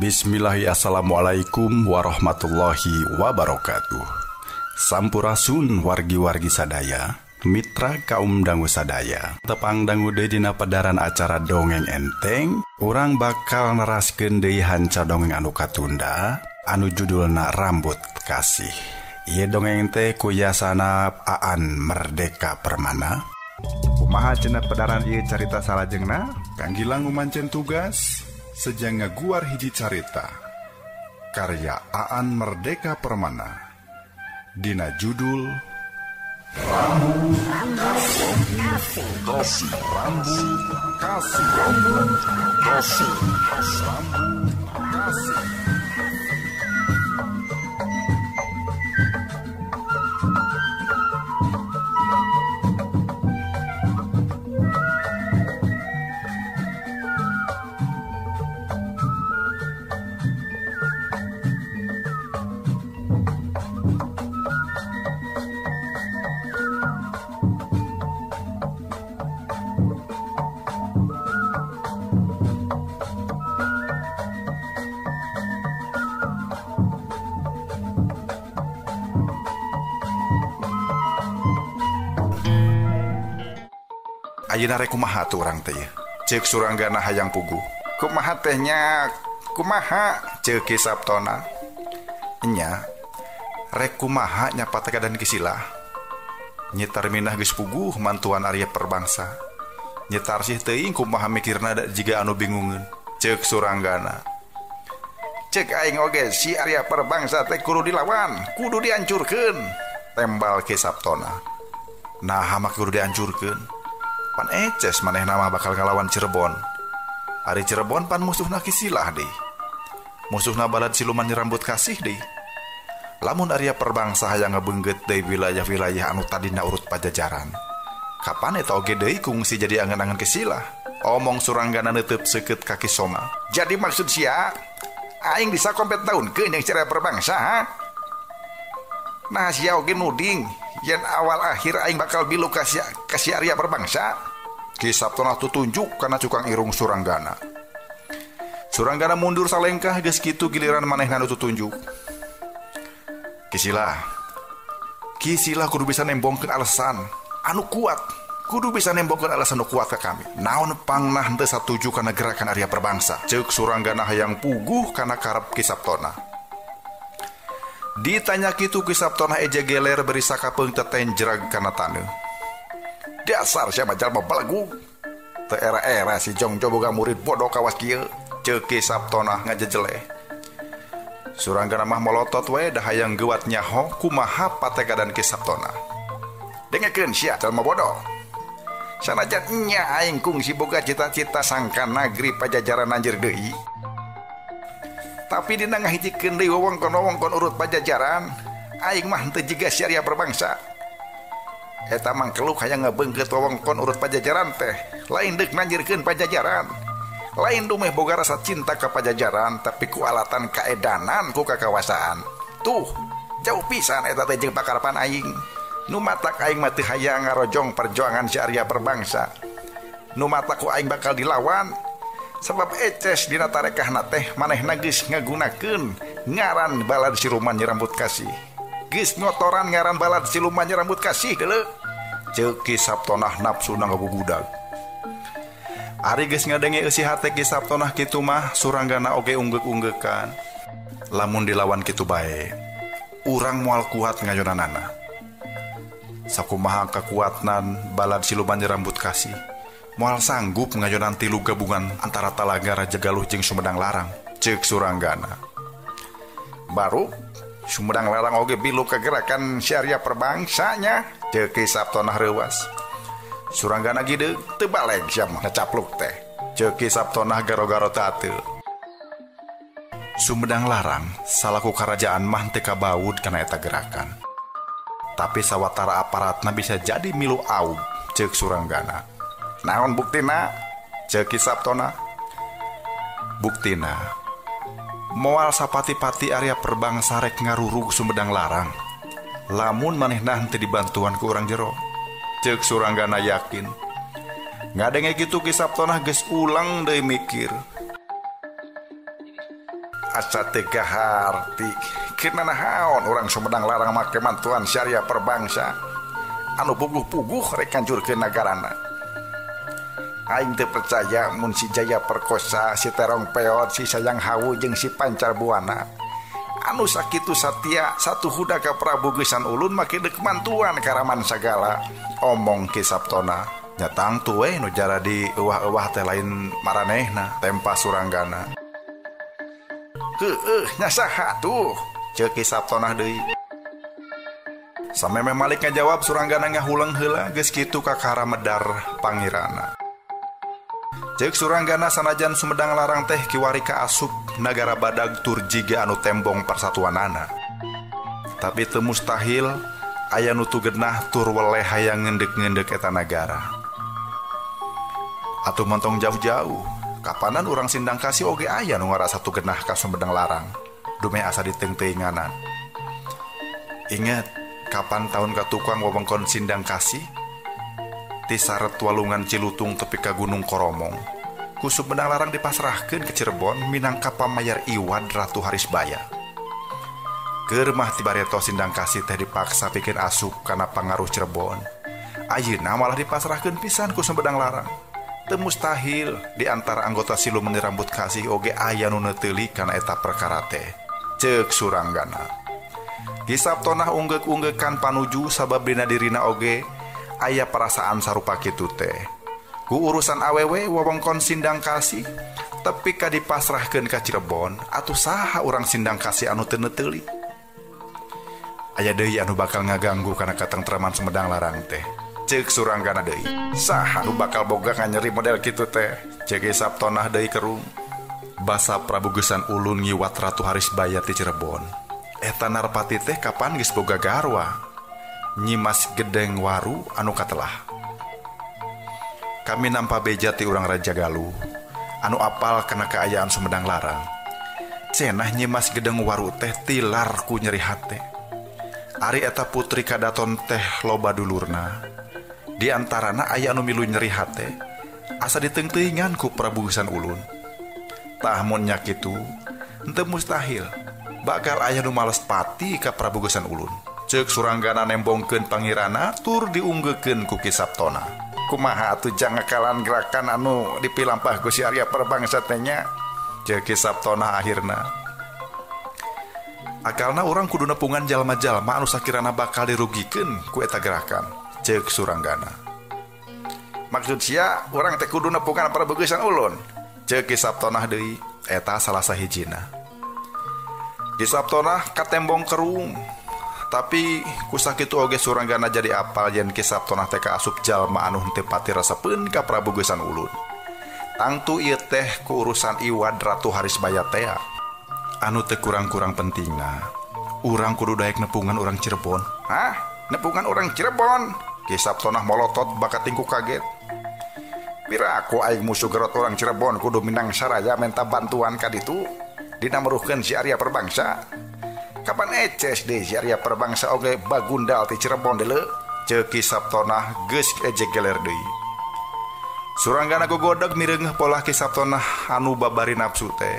Bismillahirrahmanirrahim. Assalamualaikum warahmatullahi wabarakatuh. Sampurasun wargi-wargi sadaya, mitra kaum dangu sadaya. Tepang dangu deui dina padaran acara dongeng enteng, urang bakal neraskeun deui hanca dongeng anu katunda, anu judulna Rambut Kasih. Ieu dongeng teh kuyasana Aan Merdeka Permana. Kumaha cenah padaran ieu carita salajengna? Kang Gilang ngumancen tugas sejang ngaguar hiji carita karya Aan Merdeka Permana dina judul Rambut Kasih. Ayeuna rek kumaha tuh urang teh? Ceuk suranggana hayang puguh. Kumaha teh nya? Kumaha? Ceuk Ki Saptona. Nya, rek kumaha nya patekadan kisilah. Nyetar minah geus puguh mantuan Arya Perbangsa. Nyetar sih teuing kumaha mikirna da jiga anu bingungeun. Ceuk suranggana. Ceuk aing oge si Arya Perbangsa teh kudu dilawan, kudu dihancurkeun. Tembal Ki Saptona. Nah, mah kudu dihancurkeun. Pan eces maneh nama bakal ngalawan Cirebon. Ari Cirebon pan musuhna kisilah deh. Musuhna balad siluman Rambut Kasih deh. Lamun Arya Perbangsa hayang ngabeunggeut deui wilayah-wilayah anu tadina urut Pajajaran. Kapan eta oge deui kungsi jadi angan-angan kisilah. Omong suranggana neuteub seukeut kaki Soma. Jadi maksud sia aing bisa kompet daunkeun yang Arya Perbangsa, ha? Nah sia oge nuding yen awal akhir aing bakal bilu kasih Arya Perbangsa. Ki Saptona tutunjuk kana cukang irung suranggana. Suranggana mundur salengkah geus kitu giliran manehna nu tutunjuk. Kisilah kudu bisa nembongkeun alasan anu kuat. Kudu bisa nembongkeun alasan anu kuat ka kami. Naon pangnah henteu satuju kana gerakan Arya Perbangsa. Ceuk suranggana hayang puguh kana karep Ki Saptona. Ditanya kitu Ki Saptona eja geler beri sakapeung teten jerag kana taneuh. Dasar siapa jalma balagu. Teu era-era si Jongjo boga murid bodoh kawas kieu. Ceuk Ki Saptona ngajejeleh. Suranggana mah molotot we da hayang geuwat nyaho kumaha patekadan Ki Saptona. Dengekeun sia jalma bodoh. Sanajan nya aing kungsi boga cita-cita sangka nagri Pajajaran anjeun deui. Tapi dina ngahijikeun deui wewengkon-wewengkon urut Pajajaran, aing mah henteu jiga si Arya Perbangsa. Eta mangkeluk hayang ngabeungkeut wewengkon urut Pajajaran teh, lain deuk nanjirkeun Pajajaran. Lain dumeh boga rasa cinta ka Pajajaran, tapi ku alatan kaedanan ku kakawasaan. Tuh, jauh pisan eta teh jeung pakarepan aing. Nu matak aing mah teu hayang ngarojong perjuangan si Arya Perbangsa. Nu matak ku aing bakal dilawan. Sebab eces dina tarekahna teh manehna geus ngagunakeun ngaran balad siluman Rambut Kasih. Geus ngotoran ngaran balad siluman Rambut Kasih deuleu. Ceuk Ki Saptona nafsuna ngagugudag. Ari geus ngadenge eusi hate Ki Saptona kitu mah suranggana oge unggek-unggekan. Lamun dilawan kitu bae, urang moal kuat ngayonanana. Sakumaha kakuatnan balad siluman Rambut Kasih. Moal sanggup ngayonan tilu gabungan antara Talaga Raja Galuh jeung Sumedang Larang. Ceuk suranggana. Baru Sumedang Larang oge bilu ka gerakan si Arya Perbangsa nya. Ceuk Ki Saptona reuwas. Suranggana gide teu baleg sia mah capluk teh. Ceuk Ki Saptona garo-garo teu. Sumedang Larang salaku karajaan mah teu kabaud kana eta gerakan. Tapi sawatara aparatna bisa jadi milu aub. Ceuk suranggana. Naon buktina? Ceuk Ki Saptona. Buktina moal sapati-pati Arya Perbangsa rek ngarurug Sumedang Larang. Lamun manehna henteu dibantuan ku urang jero. Ceuk suranggana yakin. Ngadenge kitu Ki Saptona geus ulang deui mikir. asa tegaharti kena naon orang Sumedang larang make mantuan syariah perbangsa anu puguh-puguh rek ngancurkeun nagarana. Aing teu percaya mun si Jaya perkosa si Terong Peot si Sayang Hawu jeung si Pancar Buana anu sakitu satia satu huda ka Prabu Gesan Ulun make deuk mantuan karaman sagala. Omong Ki Sabtona nyatang tuh nu jara di euwah-euwah teh lain maranehna tempa Suranggana. Nya saha tuh ceuk Ki Sabtona deui. Sameme Malik ngajawab Suranggana ngahuleng heula geus kitu ka Karamedar pangirana. Ceuk Suranggana sanajan Sumedang larang teh kiwari ka asup nagara badag tur jiga anu tembong persatuanana. Tapi teu mustahil aya nu tugenah tur weleh hayang ngendek-ngendek eta nagara. Atuh montong jauh-jauh kapanan urang Sindang Kasih oge aya nu ngarasa tugenah ka Sumedang larang dume asa diteuing-teuinganan. Ingat kapan tahun ka tukang wewengkon Sindang Kasih ti saret walungan Cilutung tepi ka Gunung Koromong ku Sumedang larang dipasrahkeun ke Cirebon minangka pamayar iwad Ratu Harisbaya. Keur mah tibareto Sindang Kasih teh dipaksa pikeun asup kana pangaruh Cirebon. Ayeuna malah dipasrahkeun pisan ku Sumedang larang. Teu mustahil di antara anggota Siluman Rambut Kasih oge aya nu neuteuli kana eta perkara teh. Ceuk Suranggana. Ki Sabtona unggek-unggekan panuju sabab dina dirina oge aya perasaan sarupa kitu teh. Ku urusan awewe wewengkon Sindang Kasih tepi ka dipasrahkeun ka Cirebon atuh saha urang Sindang Kasih anu teu neuteuli. Aya deui anu bakal ngaganggu kana katentreman Sumedang larang teh. Ceuk Suranggana deui. Saha anu bakal boga nganyeri model kitu teh? Ceuk Sabtona deui kerung. Basa Prabu Gesan Ulun ngiwat Ratu Harisbaya ti Cirebon. Eta Narpati teh kapan geus boga garwa? Nyimas Gedeng Waru anu katelah. Kami nampa beja ti urang Raja Galuh anu apal kana kaayaan Sumedang larang. Cenah Nyimas Gedeng Waru teh tilar ku nyeri hate. Ari eta putri kadaton teh loba dulurna. Di antarana aya anu milu nyeri hate asa diteung-teuingan ku Prabu Gesan Ulun. Tah mun nya kitu henteu mustahil bakal aya nu males pati ka Prabu Gesan Ulun. Ceuk Suranggana nembongkeun pangirana tur diunggeukeun ku Ki Sabtona. Kumaha atuh jang ngakalan gerakan anu dipilampah ku si Arya Perbangsa teh nya? Ceuk Ki Sabtona akhirna. Akalna urang kudu nepungan jalma-jalma anu sakirana bakal dirugikeun ku eta gerakan. Ceuk Suranggana. Maksud sia urang teh kudu nepungan Prabu Gesan Ulun. Ceuk Ki Sabtona deui. Eta salah sahijina. Ki Sabtona katembong kerung. Tapi kusakitu oge Suranggana jadi apal yen Ki Sabtona teh kaasup jalma anu henteu pati resepeun ka Prabu Gesan Ulun. Tangtu ieu teh ku urusan iwad Ratu Harisbaya teh. Anu teu kurang-kurang pentingna, urang kudu daek nepungan urang Cirebon. Hah? Nepungan urang Cirebon? Ki Sabtona molotot bakat tingku kaget. Piraku aing musuh gerot urang Cirebon kudu Minang Saraya minta bantuan ka ditu dina meruhkeun si Arya Perbangsa. Kapan eces deh si Arya Perbangsa oge bagundal ti Cirebon deuleu? Ceuk Ki Sabtona geus ejek geler deui. Suranggana gogodeg mireungeuh pola Ki Sabtona anu babari nafsu teh.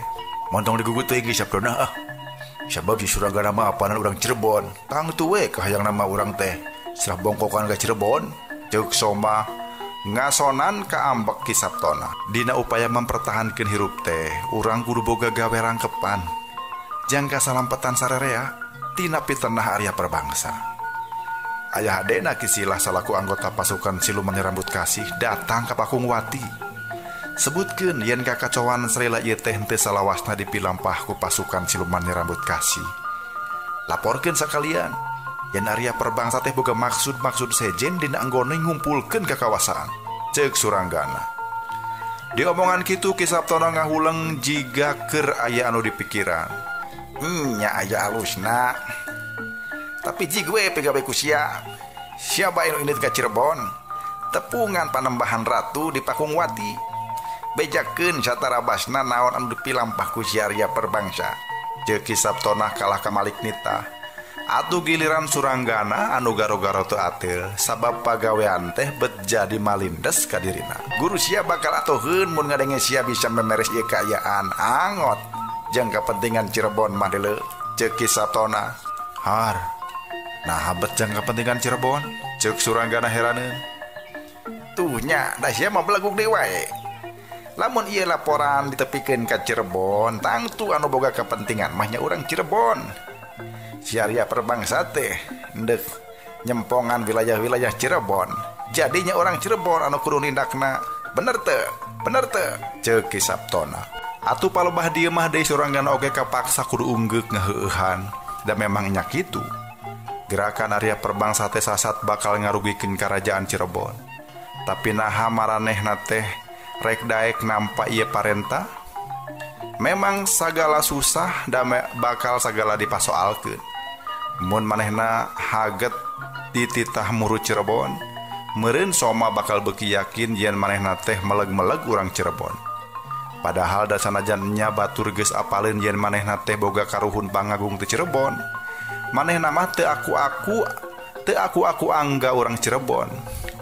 Montong digugut teuing Ki Sabtona ah. Sabab si Suranggana mah apanan urang Cirebon. Tangtu we kahayang nama urang teh. Serah bongkokan ka Cirebon. Ceuk Soma ngasonan ka ambek Ki Sabtona. Dina upaya mempertahankeun hirup teh, urang kudu boga gawe rangkepan. Jangka salampetan sarerea tina pitenah Arya Perbangsa. Ayah hadena Ki Silah salaku anggota pasukan Siluman Rambut Kasih datang ka Pakungwati. Sebutkeun yen kakacoan Srela ieu teh henteu salawasna dipilampah ku pasukan Siluman Rambut Kasih. Laporkeun sakalian yen Arya Perbangsa teh boga maksud-maksud sejen dina anggone ngumpulkeun kakawasan. Ceuk Suranggana. Di omongan kitu Ki Sabtona ngahuleng jiga keur aya anu dipikiran. Nya aya alusna. Tapi jig we pegawe ku sia. Sia bae nu indit ka Cirebon. Tepungan panembahan ratu di Pakungwati. Bejakeun satarabasna naon anu dipilampah ku si Arya Perbangsa. Ceuk Ki Sabtona kalah ka Malik Nita. Atuh giliran Suranggana anu garo-garo teu ateul sabab pagawean teh bet jadi malindes ka dirina. Guru sia bakal atoheun mun ngadenge sia bisa memeres ieu kaayaan angot. jeung kepentingan Cirebon mah deuleu ceuk Ki Sabtona. Har nah habet jeung kepentingan Cirebon ceuk Suranggana heraneun. Tuh nya da sia mah belaguk deui wae. Lamun ieu laporan ditepikeun ka Cirebon tangtu anu boga kepentingan mah nya urang Cirebon. Syariah perbangsa teh endek nyempongan wilayah-wilayah Cirebon. Jadinya orang Cirebon anu kudu nindakna. Bener teu ceuk Ki Sabtona. Atuh palebah dieu mah deui Suranggana oge kapaksa kudu unggeuk ngaheueuhan. Da memang nya kitu. Gerakan Arya Perbangsa teh sasat bakal ngarugikeun karajaan Cirebon. Tapi naha maranehna teh rek daek nampa ieu parenta? Memang sagala susah da bakal sagala dipasoalkeun. Mun manehna haget dititah muru Cirebon, meureun soma bakal beuki yakin yen manehna teh meleg-meleg urang Cirebon. Padahal da sanajan nya batur geus apaleun yen manehna teh boga karuhun pangagung teu Cirebon, manehna mah teu aku angga urang Cirebon.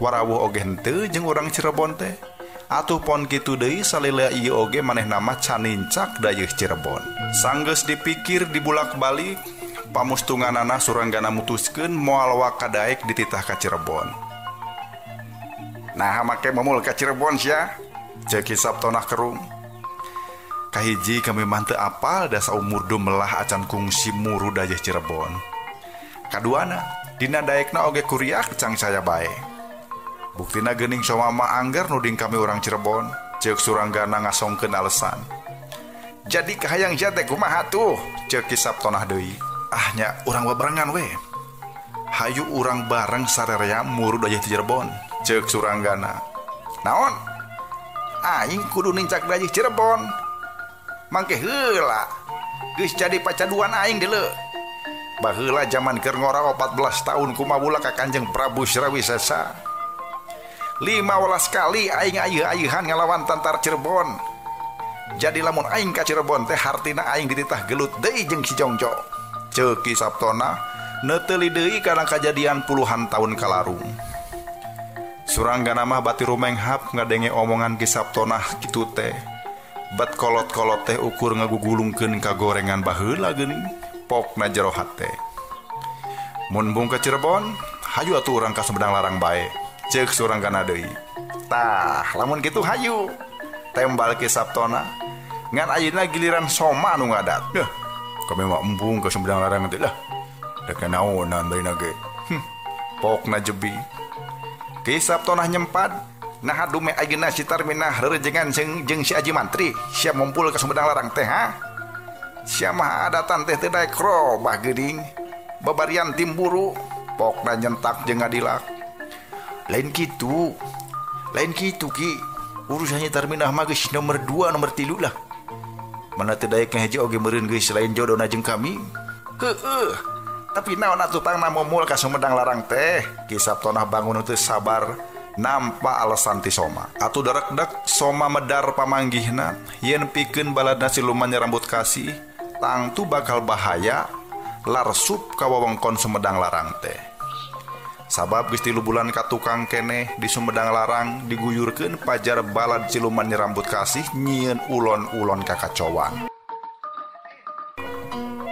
Warawuh oge henteu jeung urang Cirebon teh. Atuh pon kitu deui salila ieu oge manehna mah can nincak dayeuh Cirebon. Sanggeus dipikir dibulak-balik, pamustunganana Suranggana mutuskeun moal wakadaek dititah ka Cirebon. Nah make memul ka Cirebon sia ceuk Ki Sabtona kerung. Kahiji kami mah teu apal da saumur dumelah acan kungsi muru dayeuh Cirebon. Kaduana dina daekna oge kuriak cang saya bae. Buktina geuning soma mah angger nuding kami urang Cirebon ceuk Suranggana ngasongkeun alesan. Jadi kahayang sia teh kumaha tuh ceuk Ki Sabtona deui. Ah nya urang babarengan we. Hayu urang bareng sarerea muru dayeuh Cirebon ceuk Suranggana. Naon? Aing kudu nincak dayeuh Cirebon. Mangke heula geus jadi pacaduan aing deuleu. Baheula zaman keur ngora 14 tahun kumabula ka Kanjeng Prabu Srawisesa. 15 kali aing ayeuh-ayeuhan ngalawan tantar Cirebon. Jadi lamun aing ka Cirebon teh hartina aing dititah gelut deui jeung si Jongjo ceuk Ki Sabtona neuteuli deui kana kajadian puluhan tahun kalarung. Suranggana mah bati rumenghap ngadenge omongan Ki Sabtona kitu teh. Bat kolot-kolot teh ukur ngagugulungkeun ka gorengan baheula geuning pokna jero hate. Mun bung ka Cirebon, hayu atuh urang ka Sumedang Larang bae, ceuk Suranggana deui. Tah, lamun kitu hayu, tembal Ki Sabtona. Ngan ayeuna giliran soma anu ngadat. Yeuh, kami mah embung ka Sumedang Larang teh lah. Da kanaonan bae ge. Pokna jebi. Ki Sabtona nyempad. Nah dume ayeuna si Tarminah rerejengan jeung si Aji Mantri sia mumpul ka Sumedang Larang teh ha. Sia mah adatan teh teu daek robah geuning. Babarian timburu pokna nyentak jeung ngadilak. Lain kitu Ki. Urusannya Tarminah mah geus nomor 2 nomor 3 lah. Mana teu daek hiji oge meureun geus lain jodona jeung kami. Heueuh. Tapi naon atuh tangna momul ka Sumedang Larang teh? Ki Sabtona bangun teu sabar. Nampa alasan ti Soma. Atuh darak-dak Soma medar pamanggihna yen pikeun baladna siluman rambut kasih tangtu bakal bahaya larsup ka wewengkon Sumedang Larang teh. Sabab geus 3 bulan ka tukang keneh di Sumedang Larang diguyurkeun pajar balad siluman rambut kasih nyieun ulon-ulon ka kacowan.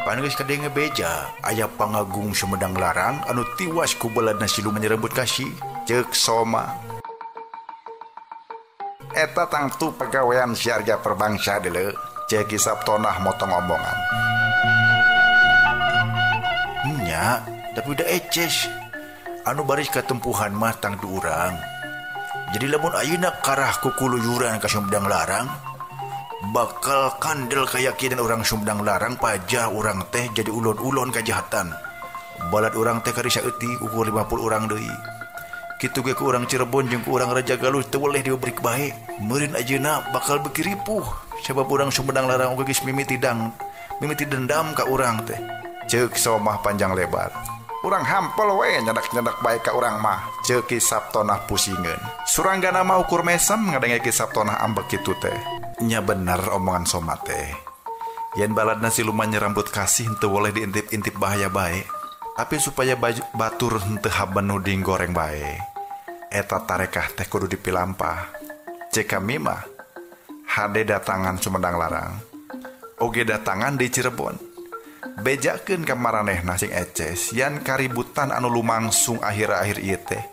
Pan geus kadenge beja aya pangagung Sumedang Larang anu tiwas ku baladna siluman rambut kasih ceuk Soma. Eta tangtu pagawean Syariah Perbangsa deuleu ceuk Ki Sabtona motong omongan. Nya, tapi udah eces. Anu baris katempuhan mah tangtu urang. Jadi lamun ayeuna karah ku kuluyuran ka Sumedang Larang, bakal kandel keyakinan orang Sumedang Larang pajah urang teh jadi ulon-ulon kajahatan. Balad urang teh karisa eutik ukur 50 urang deui. Kitu ge ku urang Cirebon jeung ku urang Raja Galuh teu boleh diberi bae. Meureun ajeuna bakal beuki ripuh sabab urang Sumedang Larang oge geus mimiti dendam ka urang teh. Ceuk Soma panjang lebar. Urang hampel we nyadak-nyadak bae ka urang mah, ceuk Ki Sabtona pusingeun. Suranggana mah ukur mesem ngadenge Ki Sabtona ambek kitu teh. Nya bener omongan Soma teh. Yen baladna siluman rambut kasih teu boleh diintip-intip bahaya bae. Tapi supaya batur henteu haban nuding goreng bae. Eta tarekah teh kudu dipilampah. Cek kami mah hade datangan Sumedang Larang. oge datangan di Cirebon. Bejakeun ka maranehna sing eces yan kaributan anu lumangsung akhir-akhir ieu teh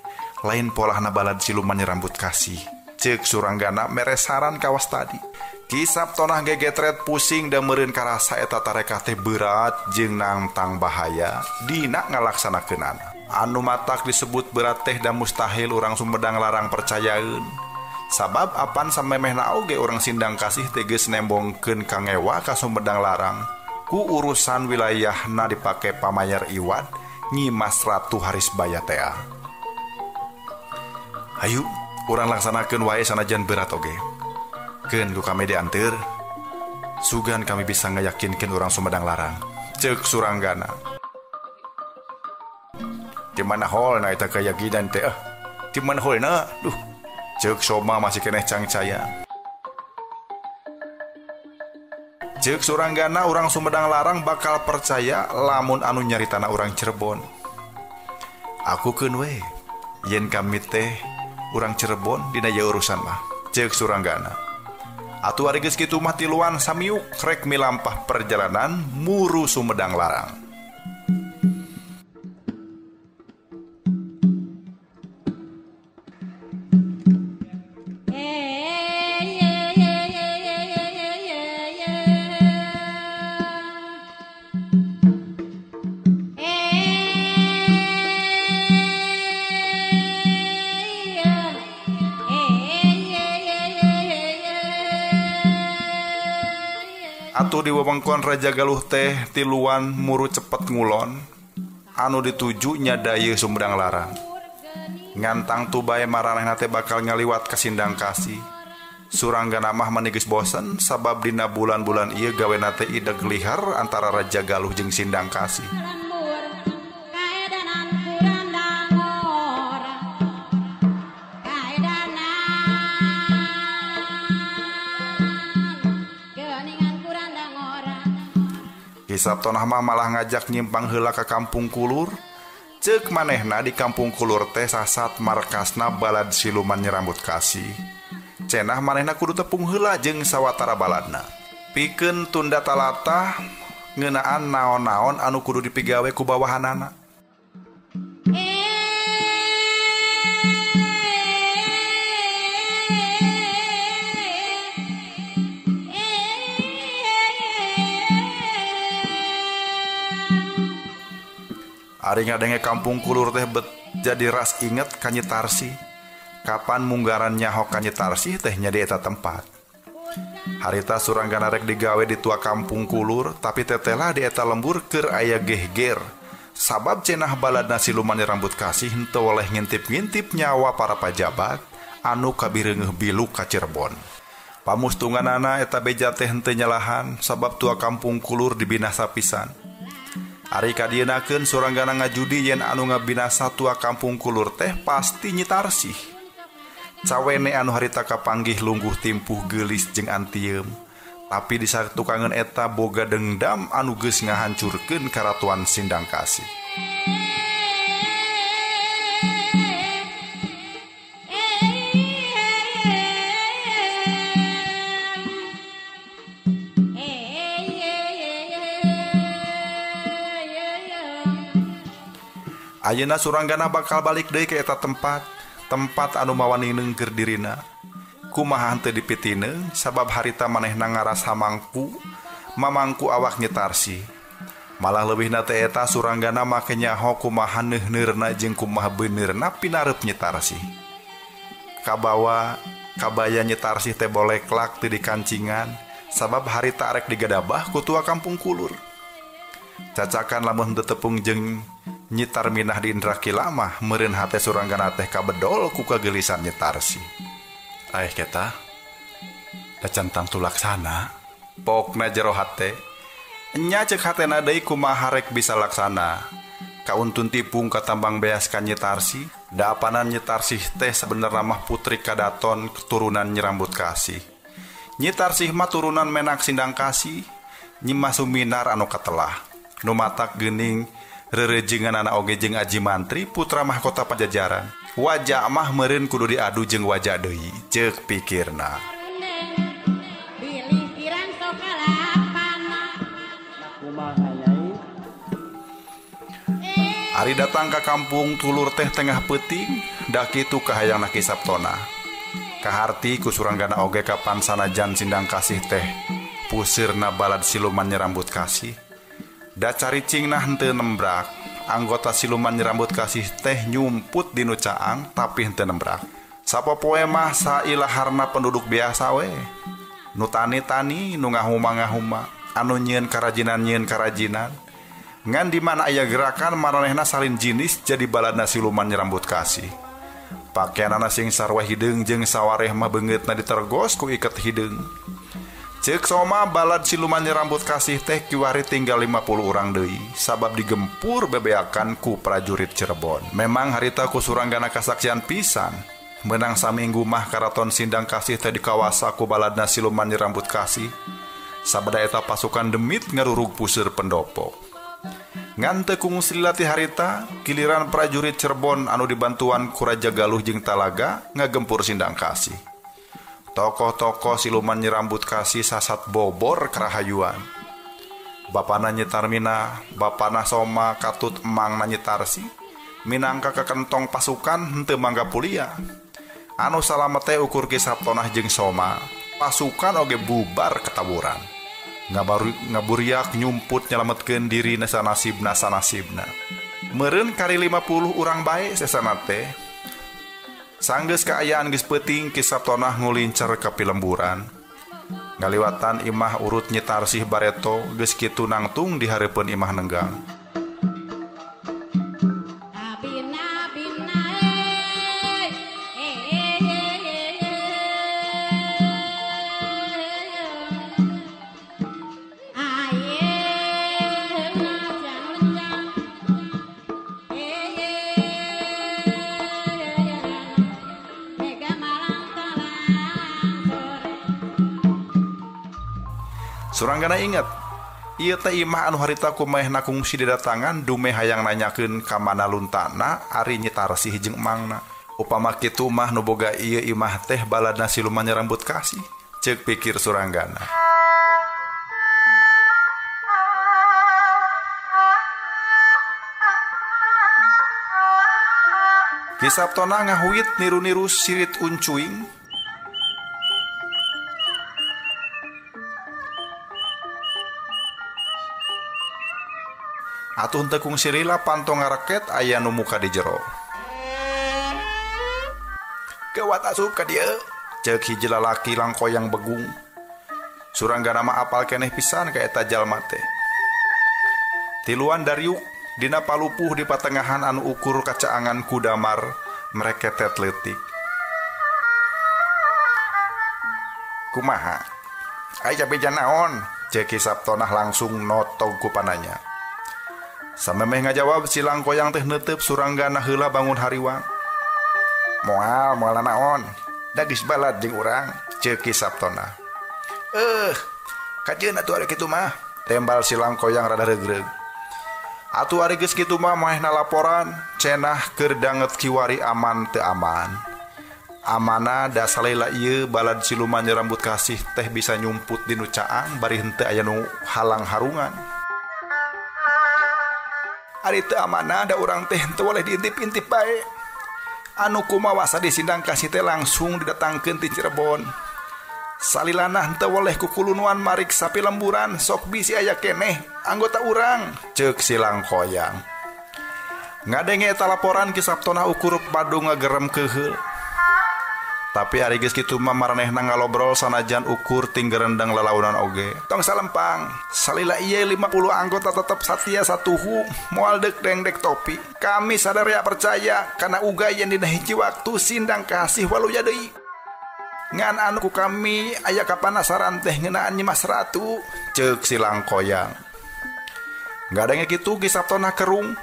lain polahna balad siluman rambut kasih. Ceuk Suranggana mere saran kawas tadi. Kisap tonah gegetret pusing dan meureun karasa eta tarekah teh berat jeung nangtang bahaya dina ngalaksanakeunana. Anu matak disebut berat teh dan mustahil urang Sumedang larang percayaeun. Sabab apan samemehna oge urang Sindang Kasih teges nembongkeun kangewa ka Sumedang larang ku urusan wilayahna dipake pamayar Iwad Nyimas Ratu Harisbaya teh. Hayu urang laksanakeun wae sanajan berat oge. Keun ku kami dianteur sugan kami bisa ngayakinkeun urang Sumedang larang. Ceuk Suranggana. Di mana holna eta keyakinan teh? Di mana holna? Duh. Ceuk Soma masih keneh cangcaya. Ceuk Suranggana urang Sumedang larang bakal percaya lamun anu nyaritana urang Cirebon. Aku keun we. Yen kami teh urang Cirebon dina ieu urusan mah. Ceuk Suranggana. Atuh ari geus kitu mah tiluan samiuk rek milampah perjalanan muru Sumedang larang. Atuh di wewengkon Raja Galuh teh tiluan muru cepet ngulon anu dituju nya dayeuh Sumedang larang. Ngantang tu bae maranehna teh bakal ngaliwat ka Sindang Kasih. Suranggana mah manigis bosen sabab dina bulan-bulan ieu gawena teh ideg lihar antara Raja Galuh jeung Sindang Kasih. Kisap tonah mah malah ngajak nyimpang heula ka Kampung Kulur. Ceuk manehna di Kampung Kulur teh sasat markasna balad siluman Rambut Kasih. Cenah manehna kudu tepung heula jeung sawatara baladna. Pikeun tunda talatah ngeunaan naon-naon anu kudu dipigawe ku bawahanana. Ari ngadenge Kampung Kulur teh bet jadi ras inget ka Nyi Tarsih. Kapan munggaran nyaho ka Nyi Tarsih teh nya di eta tempat. Harita Suranggana rek digawe di tua Kampung Kulur tapi tetela di eta lembur keur aya gehger. Sabab cenah baladna siluman Rambut Kasih henteu oleh ngintip-ngintip nyawa para pajabat anu kabireungeuh bilu ka Cirebon. Pamustunganana eta beja teh henteu nyalahan sabab tua Kampung Kulur dibinasa pisan. Ari kadienakeun Suranggana ngajudi yen anu ngabinasa tua Kampung Kulur teh pasti Nyi Tarsih. Cawene anu harita kapanggih lungguh timpuh geulis jeung antieum, tapi di sartukangeun eta boga dengdam anu geus ngahancurkeun karatuan Sindang Kasih. Ayeuna Suranggana bakal balik deui ka eta tempat anu mawanineng keur dirina. Kumaha henteu dipitineung sabab harita manehna ngarasa mamangku awak Nyi Tarsih. Malah leuwihna teh eta Suranggana make nyaho kumaha neuneurna jeung kumaha beuneureuna pinareup Nyi Tarsih. Kabawa kabaya Nyi Tarsih teh boleklak teu dikancingan sabab harita arek digadabah ku tua Kampung Kulur. Cacakan lamun teu tepung jeung Nyi Tarminah di Indrakila mah meureun hate Suranggana teh kabedol ku kageulisan Nyi Tarsih. Aeh keta da centang tulaksana pokna jero hate nya ceuk hatena deui kumaha rek bisa laksana. Kauntun tipung katambang beas ka Nyi Tarsih da apanan Nyi Tarsih teh sabenerna mah putri kadaton keturunan Nyi Rambut Kasih. Nyi Tarsih mah turunan menak Sindang Kasih Nyi Masuminar anu katelah nu matak geuning rerejengan anak oge jeung Aji Mantri putra mahkota Pajajaran. Wajah mah meureun kudu diadu jeung wajah deui ceuk pikirna. Ari datang ke kampung tulur teh tengah peting dak kitu kahayang Ki Sabtona. Kaharti ku Suranggana oge kapan sanajan sindang kasih teh pusirna balad siluman nyerambut kasih. Da caricing nah henteu nembrak. Anggota siluman nyerambut kasih teh nyumput dinu caang tapi henteu nembrak. Sapopoe mah sailaharna penduduk biasa we. Nu tani-tani nu ngahuma-ngahuma, anu nyieun karajinan. Ngan di mana aya gerakan maranehna salin jinis jadi baladna siluman nyerambut kasih. Pakaianana sing sarwa hideung jeung sawareh mah beungeutna ditergos ku iket hideung. Ceuk Soma balad siluman nyerambut kasih teh kiwari tinggal 50 urang deui sabab digempur bebeakan ku prajurit Cirebon. Memang harita ku Suranggana kasaksian pisan menang saminggu mah karaton sindang kasih teh dikawasa ku baladna siluman nyerambut kasih. Sabada eta pasukan demit ngarurug puseur pendopo. Ngan teu kungsi latih harita giliran prajurit Cirebon anu dibantuan ku Raja Galuh jeung Talaga ngagempur sindang kasih. Tokoh-tokoh siluman nyerambut kasih sasat bobor kerahayuan. Bapana Nyitarmina, bapana Soma katut emangna Nyitarsi, minangka kekentong pasukan henteu mangga pulia. Anu salamet teh ukur Ki Sabtonah jeung Soma, pasukan oge bubar ketaburan. Ngaburiak nyumput nyelametkeun diri sanasibna. Meureun kari 50 urang bae sesana teh. Sanggeus kaayaan geus peuting Ki Sabtonah ngulincer ka Pilemburan. Ngaliwatan imah urut Nyitarsih Bareto geus kitu nangtung di hareupeun imah Nenggang. Suranggana inget, ieu teh imah anu harita kumaehna kungsi didatangan dume hayang nanyakeun ka mana luntana ari Nyitarsih jeung emangna. Upama kitu mah nu boga ieu imah teh baladna siluman nyerambut kasih, ceuk pikir Suranggana. Ki Sabtona ngahuit niru-niru sirit uncuing. Atuh teu kungsi rila pantong ngaraket aya nu muka di jero. Gawat asup ka dieu, ceuk hiji lalaki langkoyang begung. Suranggana mah apal keneh pisan ka eta jalma teh. Tiluan Dariuk dina palupuh di patengahan anu ukur kacaangan ku damar mereketet leutik. Kumaha? Aya beja naon? Ceuk Ki Sabtonah langsung notog ku pananya. Samemeh ngajawab si langkoyang teh neuteup Suranggana heula bangun hariwang. Moal naon? Da geus balad jeung urang, ceuk Ki Sabtona. Kajeun atuh ari kitu mah, tembal si langkoyang rada regreg. Atuh ari geus kitu mah maehna laporan, cenah keur danget kiwari aman teu aman. Amana da salela ieu balad siluman nyerambut kasih teh bisa nyumput dinu caang bari henteu aya nu halang harungan. Ari teu amanah da urang teh teu boleh diintip-intip bae. Anu kumawasa di sindang kasih teh langsung didatangkeun ti Cirebon. Salilana teu boleh kukulunuan marik sapi lemburan sok bisi aya keneh anggota urang, ceuk si langkoyang. Ngadenge eta laporan Ki Sabtonah ukur padu ngagerem keheul. Tapi ari geus kitu mah maranehna ngalobrol sanajan ukur tinggal rendang lalaunan oge. Tong salempang, salila ieu 50 anggota tetep satia satuhu moal deuk dengdek topi. Kami sadaya percaya kana ugayan dina hiji waktu sindang kasih waluya deui. Ngan anu ku kami aya kapanasaran teh ngeunaan Nyimas Ratu, ceuk si langkoyang. Ngadenge kitu Ki Sabtonah kerung.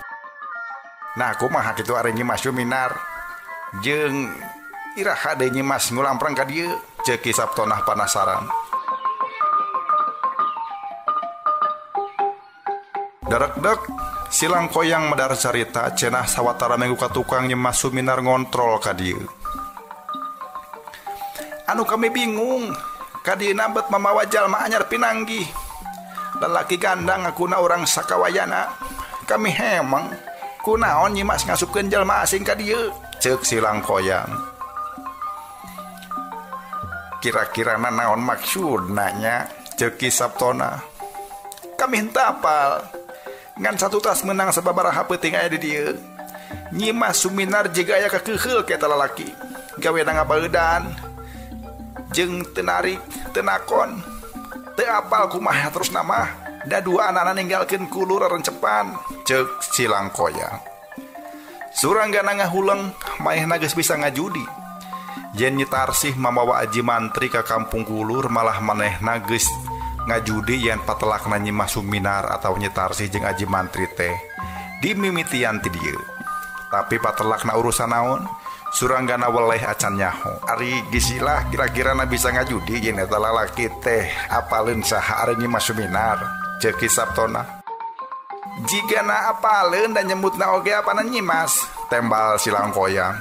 Nah kumaha kitu ari Nyimas Yuminar jeung iraha deui Nyimas ngulamprang ka dieu, ceuk Ki Sabtonah panasaran. Darekdek si langkoyang medar carita cenah sawatara minggu ka tukang Nyimas Suminar ngontrol ka dieu. Anu kami bingung, ka dieu bet mamawa jalma anyar pinanggih. Lalaki gandang ngakuna urang sakawayana. Kami hemang Kunaon Nyimas ngasupkeun jalma asing ka dieu? Ceuk si Langkoyang. Kira-kirana naon maksudna nya? Ceuk Ki Sabtona. Kami henteu apal. Ngan satu tas menang sababaraha peuting aya di dieu. Nyimas Suminar jiga aya kakeuheul ke eta lalaki. Gaweana ngabaeudan. Jeung teu narik, teu nakon. Teu apal kumaha terus nama. Da dua anak ninggalkeun ku lur rencepan. Ceuk si Langkoyang. Suranggana ngahuleng maehna geus bisa ngajudi. Yen Nyi Tarsih mamawa aji mantri ka kampung kulur malah manehna geus ngajudi yen patelakna Nyimas Suminar atau Nyi Tarsih jeung aji mantri teh dimimitian ti dieu. Tapi patelakna urusan naon? Suranggana weleh acan nyaho. Ari gisilah kira-kirana bisa ngajudi yen eta lalaki teh apaleun saha ari Nyimas Suminar. Ceuk Ki Sabtona. Jigana apaleun dan nyebutna oge apana Nyimas, tembal si Langkoyang.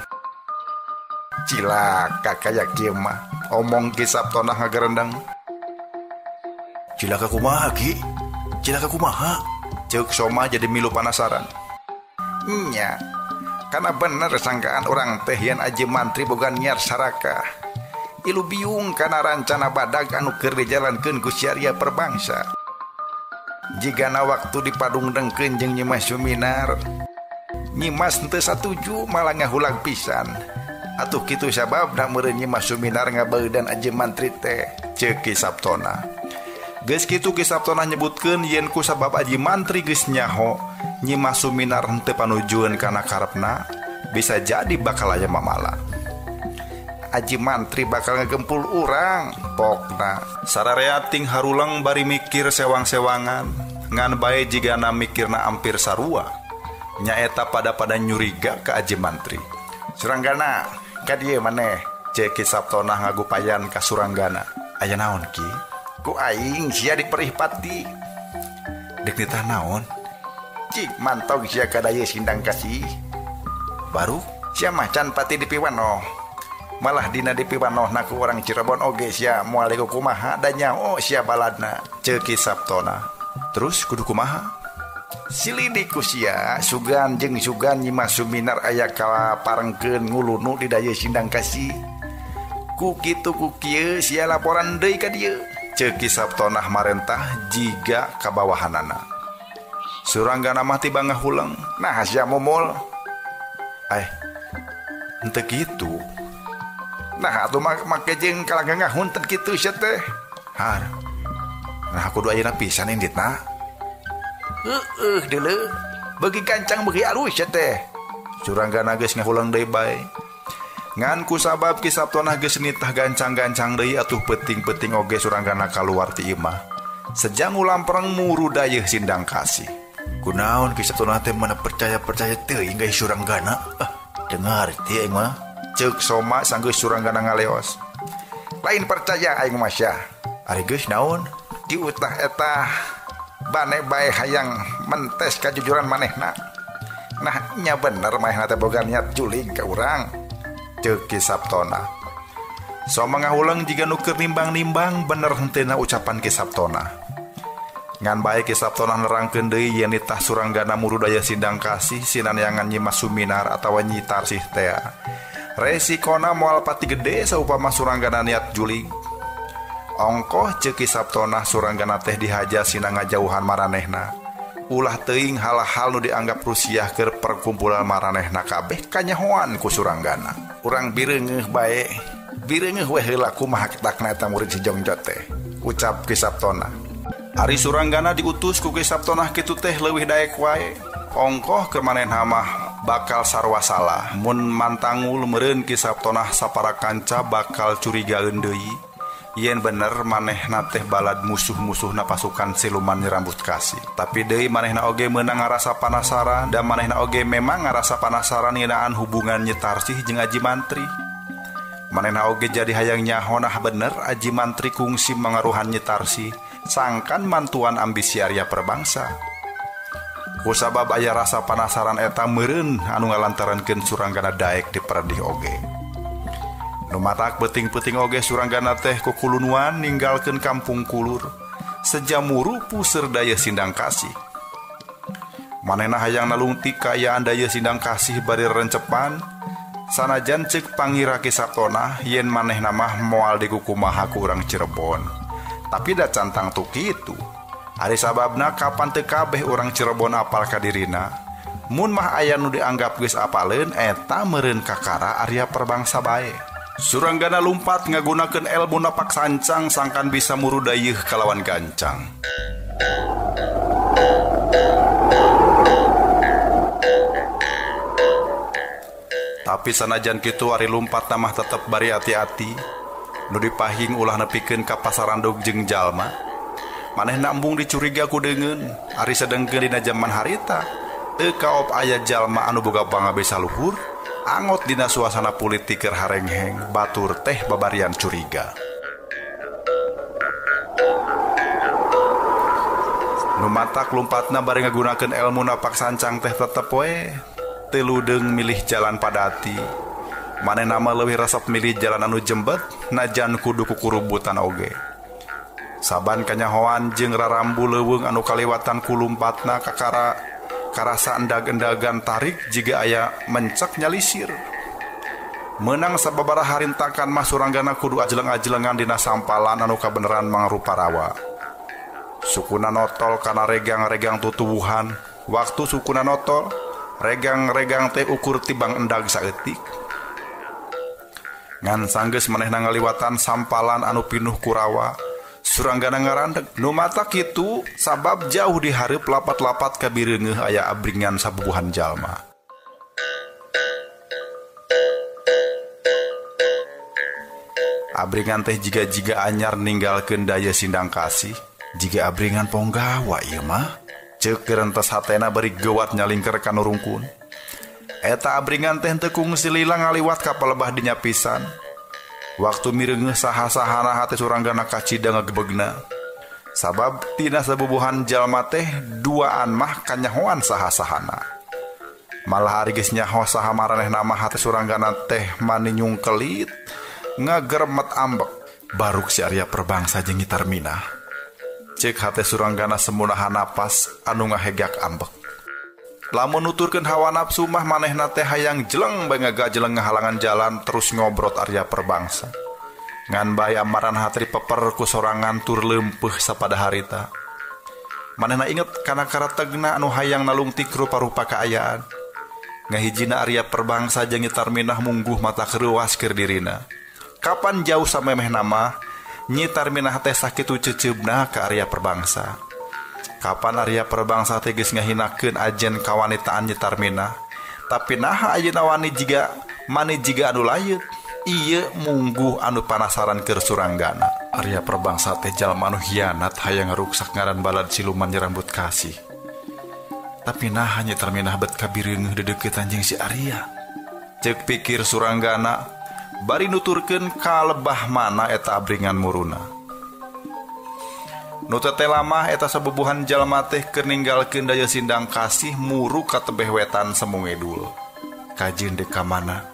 Cilaka kayak kieu mah, omong Ki Sabtona ngagerendeng. Cilaka kumaha Ki? Cilaka kumaha? Ceuk Soma jadi milu penasaran. Nya, karena bener sangkaan orang teh yen aji mantri boga niar saraka. Ilu biung kana rancana badag anu keur dijalankeun ku syariah perbangsa. Jigana waktu dipadungdengkeun jeung Nyimas Suminar, Nyimas henteu satuju malah ngahulang pisan. Atuh kitu sababna meureun Nyimas Suminar ngabaeudan aji mantri teh. Ceuk Ki Sabtona. Geus kitu Ki Sabtona nyebutkeun yen ku sabab aji mantri geus nyaho Nyimas Suminar henteu panujueun kana karepna, bisa jadi bakal aya mamala. Aji mantri bakal ngagempul urang, pokna. Sararea ting harulang bari mikir sewang-sewangan, ngan bae jigana mikirna ampir sarua. Nyaeta pada nyuriga ka aji mantri. Suranggana, ka dieu maneh? Ceuk Ki Sabtona ngagupayan ka Suranggana. Aya naon Ki? Ku aing sia diperih pati. Dek nitah naon? Cik mantog sia ka daya sindang kasih. Baru sia macan pati dipiwanoh. Malah dina dipiwanohna ku orang Cirebon oge sia moal kumaha da nyao sia baladna. Ceuk Ki Sabtona. Terus kudu kumaha? Silidik ku sia sugan jeung sugan Nyimas Suminar aya ka parengkeun ngulunu di daya sindang kasih. Ku kitu ku kieu sia laporan deui ka dieu. Ceuk Ki Sabtona marentah jiga ka bawahanana. Suranggana mah tiba ngahulang. Nah sia momol. Henteu kitu. Nah atuh make jeung kalaga ngahunten kitu sia teh. Har. Nah kudu ayeuna pisan inditna. Deuleu. Bagi kancang bagi alus sia teh. Suranggana geus ngahulang deui bae. Ngan ku sabab Ki Sabtona geus nitah gancang-gancang deui atuh peuting-peuting oge Suranggana kaluar ti imah. Sejang ulam perang muru dayeuh sindang kasih. Kunaon Ki Sabtona teh mana percaya teuing geus Suranggana? Dengar ti aing mah. Ceuk Soma sanggeus Suranggana ngaleos. Lain percaya aing mah sia. Ari geus naon? Diutah eta bane bae hayang mentes kajujuran manehna. Nah nya bener manehna teh boga niat juling ka urang. Ceuk Ki Sabtona. Soma ngahulang jiga nu keur nimbang-nimbang bener henteuna ucapan Ki Sabtona. Ngan bae Ki Sabtona nerangkeun deui yen nitah Suranggana muru daya sindang kasih sinaneangan Nyimas Suminar atawa Nyi Tarsih teh. Resikona moal pati gede saupama Suranggana niat juling. Ongkoh ceuk Ki Sabtona Suranggana teh dihaja sina ngajauhan maranehna. Ulah teuing hal-hal nu dianggap rusiah keur perkumpulan maranehna kabeh kanyahoan ku Suranggana. Urang bireungeuh bae. Bireungeuh we heula kumaha ketakna eta murid si Jongjo teh. Ucap Ki Sabtona. Ari Suranggana diutus ku Ki Sabtona kitu teh leuwih daek wae. Ongkoh ke manehna mah bakal sarwa salah mun mantangul meureun Ki Sabtona sapara kanca bakal curigaeun deui yen bener manehna teh balad musuh-musuhna pasukan siluman rambut kasih. Tapi deui manehna oge meunang ngarasa panasaran dan manehna oge memang ngarasa panasaran ngeunaan hubungan Nyi Tarsih jeung Aji Mantri. Manehna oge jadi hayang nyaho nah bener Aji Mantri kungsi mangaruhan Nyi Tarsih sangkan mantuan ambisi Arya Perbangsa. Kusabab aya rasa panasaran eta meureun anu ngalantarankeun Suranggana daek diperedih oge. Nu matak peuting-peuting oge Suranggana teh kukulunuan ninggalkeun kampung kulur. Sejamuru puseur daya sindang kasih. Manehna hayang nalungtik kaayaan daya sindang kasih bari rencepan, sanajan cek Pangira Ki Sabtona yen manehna mah moal di kukumaha ku urang Cirebon. Tapi da cantang tu kitu. Ari sababna kapan teu kabeh urang Cirebon apal ka dirina. Mun mah aya nu dianggap geus apaleun eta meureun kakara Arya Perbangsa bae. Suranggana lumpat ngagunakeun elmu napak sancang sangkan bisa muru dayeuh kalawan gancang. Tapi sanajan kitu Ari lumpat namah tetep bari hati-hati. Nu dipahing ulah nepikeun ka pasarandog jeung jalma. Manehna embung dicuriga ku deungeun. Ari sedengkeun dina jaman harita teu kaop aya jalma anu boga pangabesa luhur, angot dina suasana politik keur harengheng, batur teh babarian curiga. Nu matak lumpatna bari ngagunakeun elmu napak sancang teh tetep we teu ludeung milih jalan padati. Manehna mah leuwih resep milih jalan anu jembet najan kudu kukurubutan oge. Saban kanyahoan jeung rarambu leuweung anu kaliwatan ku lumpatna karasa endag-endagan tarik jiga aya mencek nyalisir. Menang sababaraha harintakan mah suranggana kudu ajeleng-ajelengan dina sampalan anu kabeneran mangrupa rawa. Sukuna notol kana regang-regang tutuwuhan. Waktu sukuna notol, regang-regang teh ukur tibang endag saeutik. Ngan sanggeus manehna ngaliwatan sampalan anu pinuh ku rawa, suranggana ngarandeg. Nu mata kitu sabab jauh di hareup lapat-lapat ka bireungeuh aya abringan sabubuhan jalma. Abringan teh jiga-jiga anyar ninggalkeun daya sindang kasih, jiga abringan ponggawa ieu mah. Ceuk geurentes hatena bari geuwat nyalingker ka nurungkun. Eta abringan teh teu kungsi lila ngaliwat ka palebah dinya pisan. Waktu mireungeuh saha-sahana hate suranggana kacida ngagebegna. Sabab tina sabubuhan jalma teh duaan mah kanyahoan saha-sahana. Malah ari geus nyaho saha maranehna mah hate suranggana teh mani nyungkelit ngagermet ambek. Baruk si Arya Perbangsa jeung Tarminah. Cek hate suranggana semunahan napas anu ngahegak ambek. Lamun nuturkeun hawa nafsu mah manehna teh hayang jeleng bae ngagajeleng ngahalangan jalan terus ngobrot Arya Perbangsa. Ngan bae amaran hatri peper ku sorangan tur leumpeuh sapada harita. Manehna inget kana karategna anu hayang nalungtik rupa-rupa kaayaan. Ngahijina Arya Perbangsa jeung Tarminah mungguh mata kreuwas keur dirina. Kapan jauh samemehna mah Nyi Tarminah teh sakitu ceuceubna ka Arya Perbangsa. Kapan Arya Perbangsa teh geus ngahinakeun ajen kawanitaan Nyi Tarminah. Tapi naha ayeuna wani jiga mani jiga anu layeuk. Ieu mungguh anu panasaran keur suranggana. Arya Perbangsa teh jalma anu hianat hayang ngaruksak ngaran balad siluman rambut kasih. Tapi naha Nyi Tarminah bet ka bireungeuh dedeuketan jeung si Arya. Ceuk pikir suranggana bari nuturkeun ka lebah mana eta abringan muruna. Nu teh lamah eta sabubuhan jalma teh keur ninggalkeun daya sindang kasih muru ka tebeh wetan Semungedul. Kajeun deuk ka mana?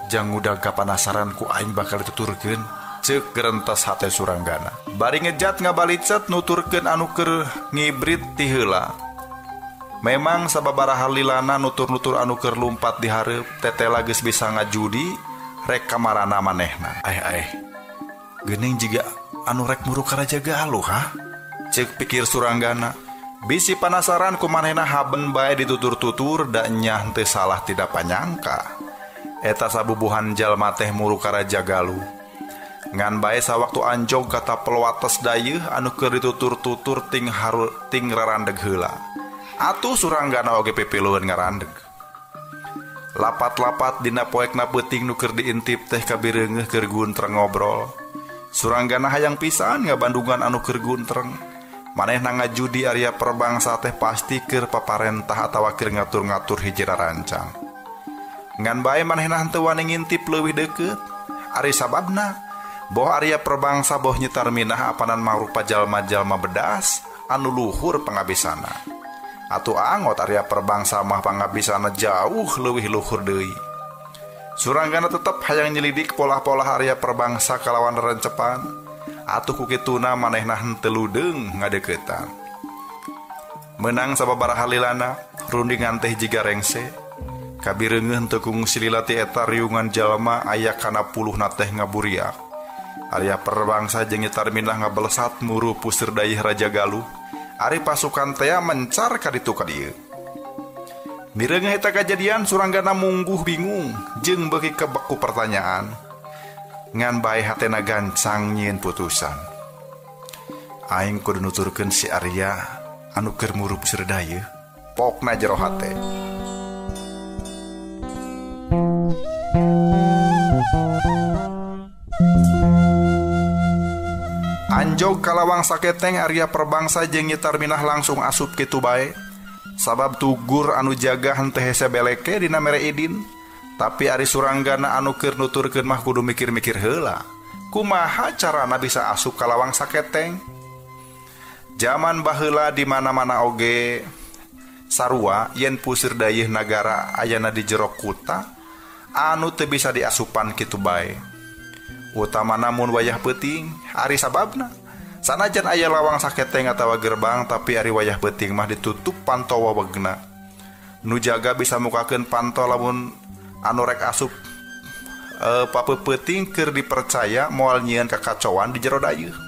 Jang udah kapanasaran ku aing bakal dituturkeun, ceuk gerentes hate suranggana. Bari ngejat ngabalicet nuturkeun anu keur ngibrit ti heula. Memang sababaraha lilana nutur-nutur anu keur lumpat di hareup tetela geus bisa ngajudi rek kamarana manehna. Geuning jiga anu rek muru ka Raja Galuh ha? Ceuk pikir suranggana. Bisi panasaran ku manehna haben bae ditutur-tutur da nyah teu salah tidak panyangka. Eta sabubuhan jalma teh muru ka Raja Galuh. Ngan bae sawaktu anjog kata peluates dayeuh anu keur ditutur-tutur ting rarandeg heula. Atuh suranggana oge pipilueun ngarandeg. Lapat-lapat dina poekna peuting nu keur diintip teh ka bireungeuh keur guntreng ngobrol. Suranggana hayang pisan ngabandungan anu keur guntreng. Manehna ngajudi Arya Perbangsa teh pasti keur paparentah atawa keur ngatur-ngatur hiji rarancang. Ngan bae manehna henteu wani ngintip leuwih deukeut. Ari sababna boh Arya Perbangsa boh Nyi Tarminah apanan mangrupa jalma-jalma bedas anu luhur pangabisana. Atuh angot Arya Perbangsa mah pangabisana jauh leuwih luhur deui. Suranggana tetep hayang nyelidik pola-pola Arya Perbangsa kalawan rencepan. Atuh ku kituna manehna henteu ludeung ngadeuketan. menang sababaraha lilana rundingan teh jiga rengse kabireungeun teu kung sililati eta riungan jalma aya kana puluhna teh ngaburiak. Arya Perbangsa jeung Tarminah ngabelesat muru puseur dayeuh Raja Galuh ari pasukan teh mencar ka ditu ka dieu. Mireung eta kajadian Suranggana mungguh bingung jeung beuki kebek ku pertanyaan ngan bae hatena gancang nyieun putusan. Aing kudu nuturkeun si Arya anu keur murup puseur dayeuh pokna jero hate. Anjog kalawang saketeng Arya Perbangsa jeung Nyi Tarminah langsung asup kitu bae. Sabab tugur anu jaga henteu hese beleke dina mere idin. Tapi ari Suranggana anu keur nuturkeun mah kudu mikir-mikir heula. Kumaha carana bisa asup kalawang saketeng? Zaman baheula di mana-mana oge sarua yen puseur dayeuh nagara ayana di jero kuta anu teu bisa diasupan kitu bae. Utamana mun wayah peuting ari sababna sanajan aya lawang saketeng atawa gerbang tapi ari wayah peuting mah ditutup panto wawegna. Nu jaga bisa mukakeun panto lamun anu rek asup papeuting keur dipercaya moal nyieun kakacauan di jero dayeuh.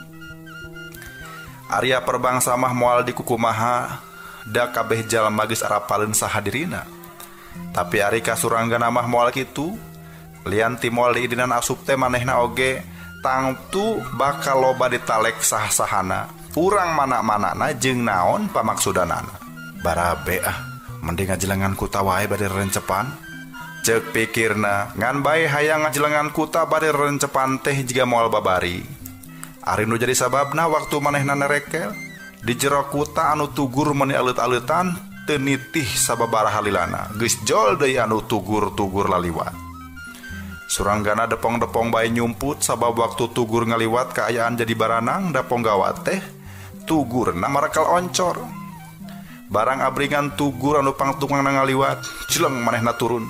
Arya Perbangsa mah moal dikukumaha da kabeh jalma geus arapaleun sahadirina. Tapi ari ka Suranggana mah moal kitu lian ti moal diidinan asup teh manehna oge tangtu bakal loba ditalek sah-sahana urang mana-manana jeung naon pamaksudanana. Barabe mending ngajelengan kuta wae bade rencepan. Ceuk pikirna ngan bae hayang ngajelengan kuta bade rencepan teh jiga moal babari. Ari nu jadi sababna waktu manehna nerekel di jero kuta anu tugur meni alut-alutan teu nitih sababaraha lilana geus jol deui anu tugur-tugur laliwat. Suranggana depong-depong bae nyumput sabab waktu tugur ngaliwat kaayaan jadi baranang dapong gawat teh tugurna marakal oncor. Barang abringan tugur anu pangtungang ngaliwat jeleng manehna turun.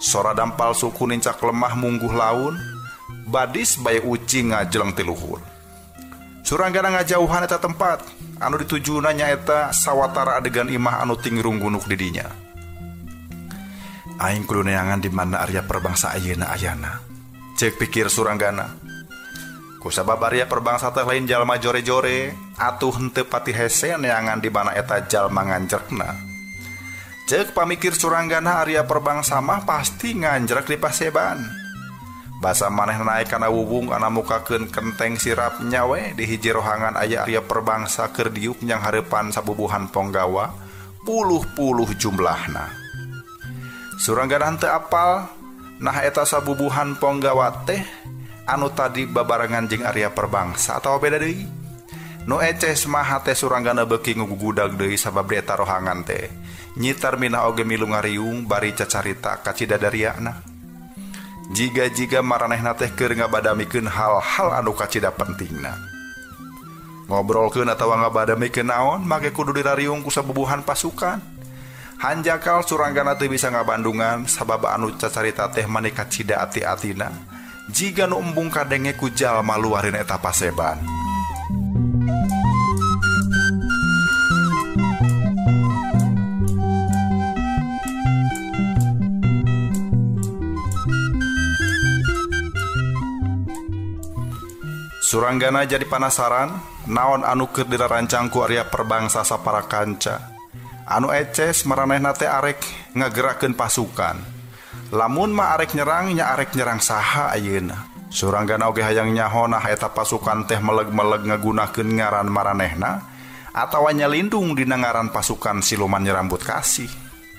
Sora dampal suku nincak lemah mungguh laun badis bae ucing ngajeleng ti luhur. Suranggana ngajauhan eta tempat anu ditujuna nyaeta sawatara adegan imah anu tingrung gunuk di dinya. Aing kudu neangan di mana Arya Perbangsa ayeuna ayana. Ceuk pikir Suranggana. Kusabab Arya Perbangsa teh lain jalma jore-jore, atuh henteu pati hese neangan di mana eta jalma nganjrekna. Ceuk pamikir Suranggana Arya Perbangsa mah pasti nganjrek di Paseban. Basa maneh naik kana wubung anu mukakeun kenteng sirapnya we di hiji rohangan aya Arya Perbangsa keur diuk nyang hareupan sabubuhan ponggawa puluh-puluh jumlahna. Suranggana teu apal nah eta sabubuhan ponggawa teh anu tadi babarengan jeung Arya Perbangsa atawa beda deui. Nu eces mah teh Suranggana beuki ngugudag deui sabab di eta rohangan teh Nyi Tarminah oge milu ngariung bari cacarita ka cidadariana. Jiga-jiga maranehna teh keur ngabadamikeun hal-hal anu kacida pentingna. Ngobrolkeun atawa ngabadamikeun naon make kudu dirariung ku sabubuhan pasukan. Hanjakal Suranggana teh bisa ngabandungan sabab anu cacarita teh maneh kacida ati-atina jiga nu embung kadenge ku jalma luarin eta Paseban. Suranggana jadi penasaran naon anu keur dirarancang ku Arya Perbangsa sapara kanca. Anu eces maranehna teh arek ngagerakeun pasukan. Lamun mah arek nyerang nya arek nyerang saha ayeuna. Suranggana oge hayang nyaho nah eta pasukan teh meleg-meleg ngagunakeun ngaran maranehna atawa nyalindung dina ngaran pasukan siluman nyerambut kasih.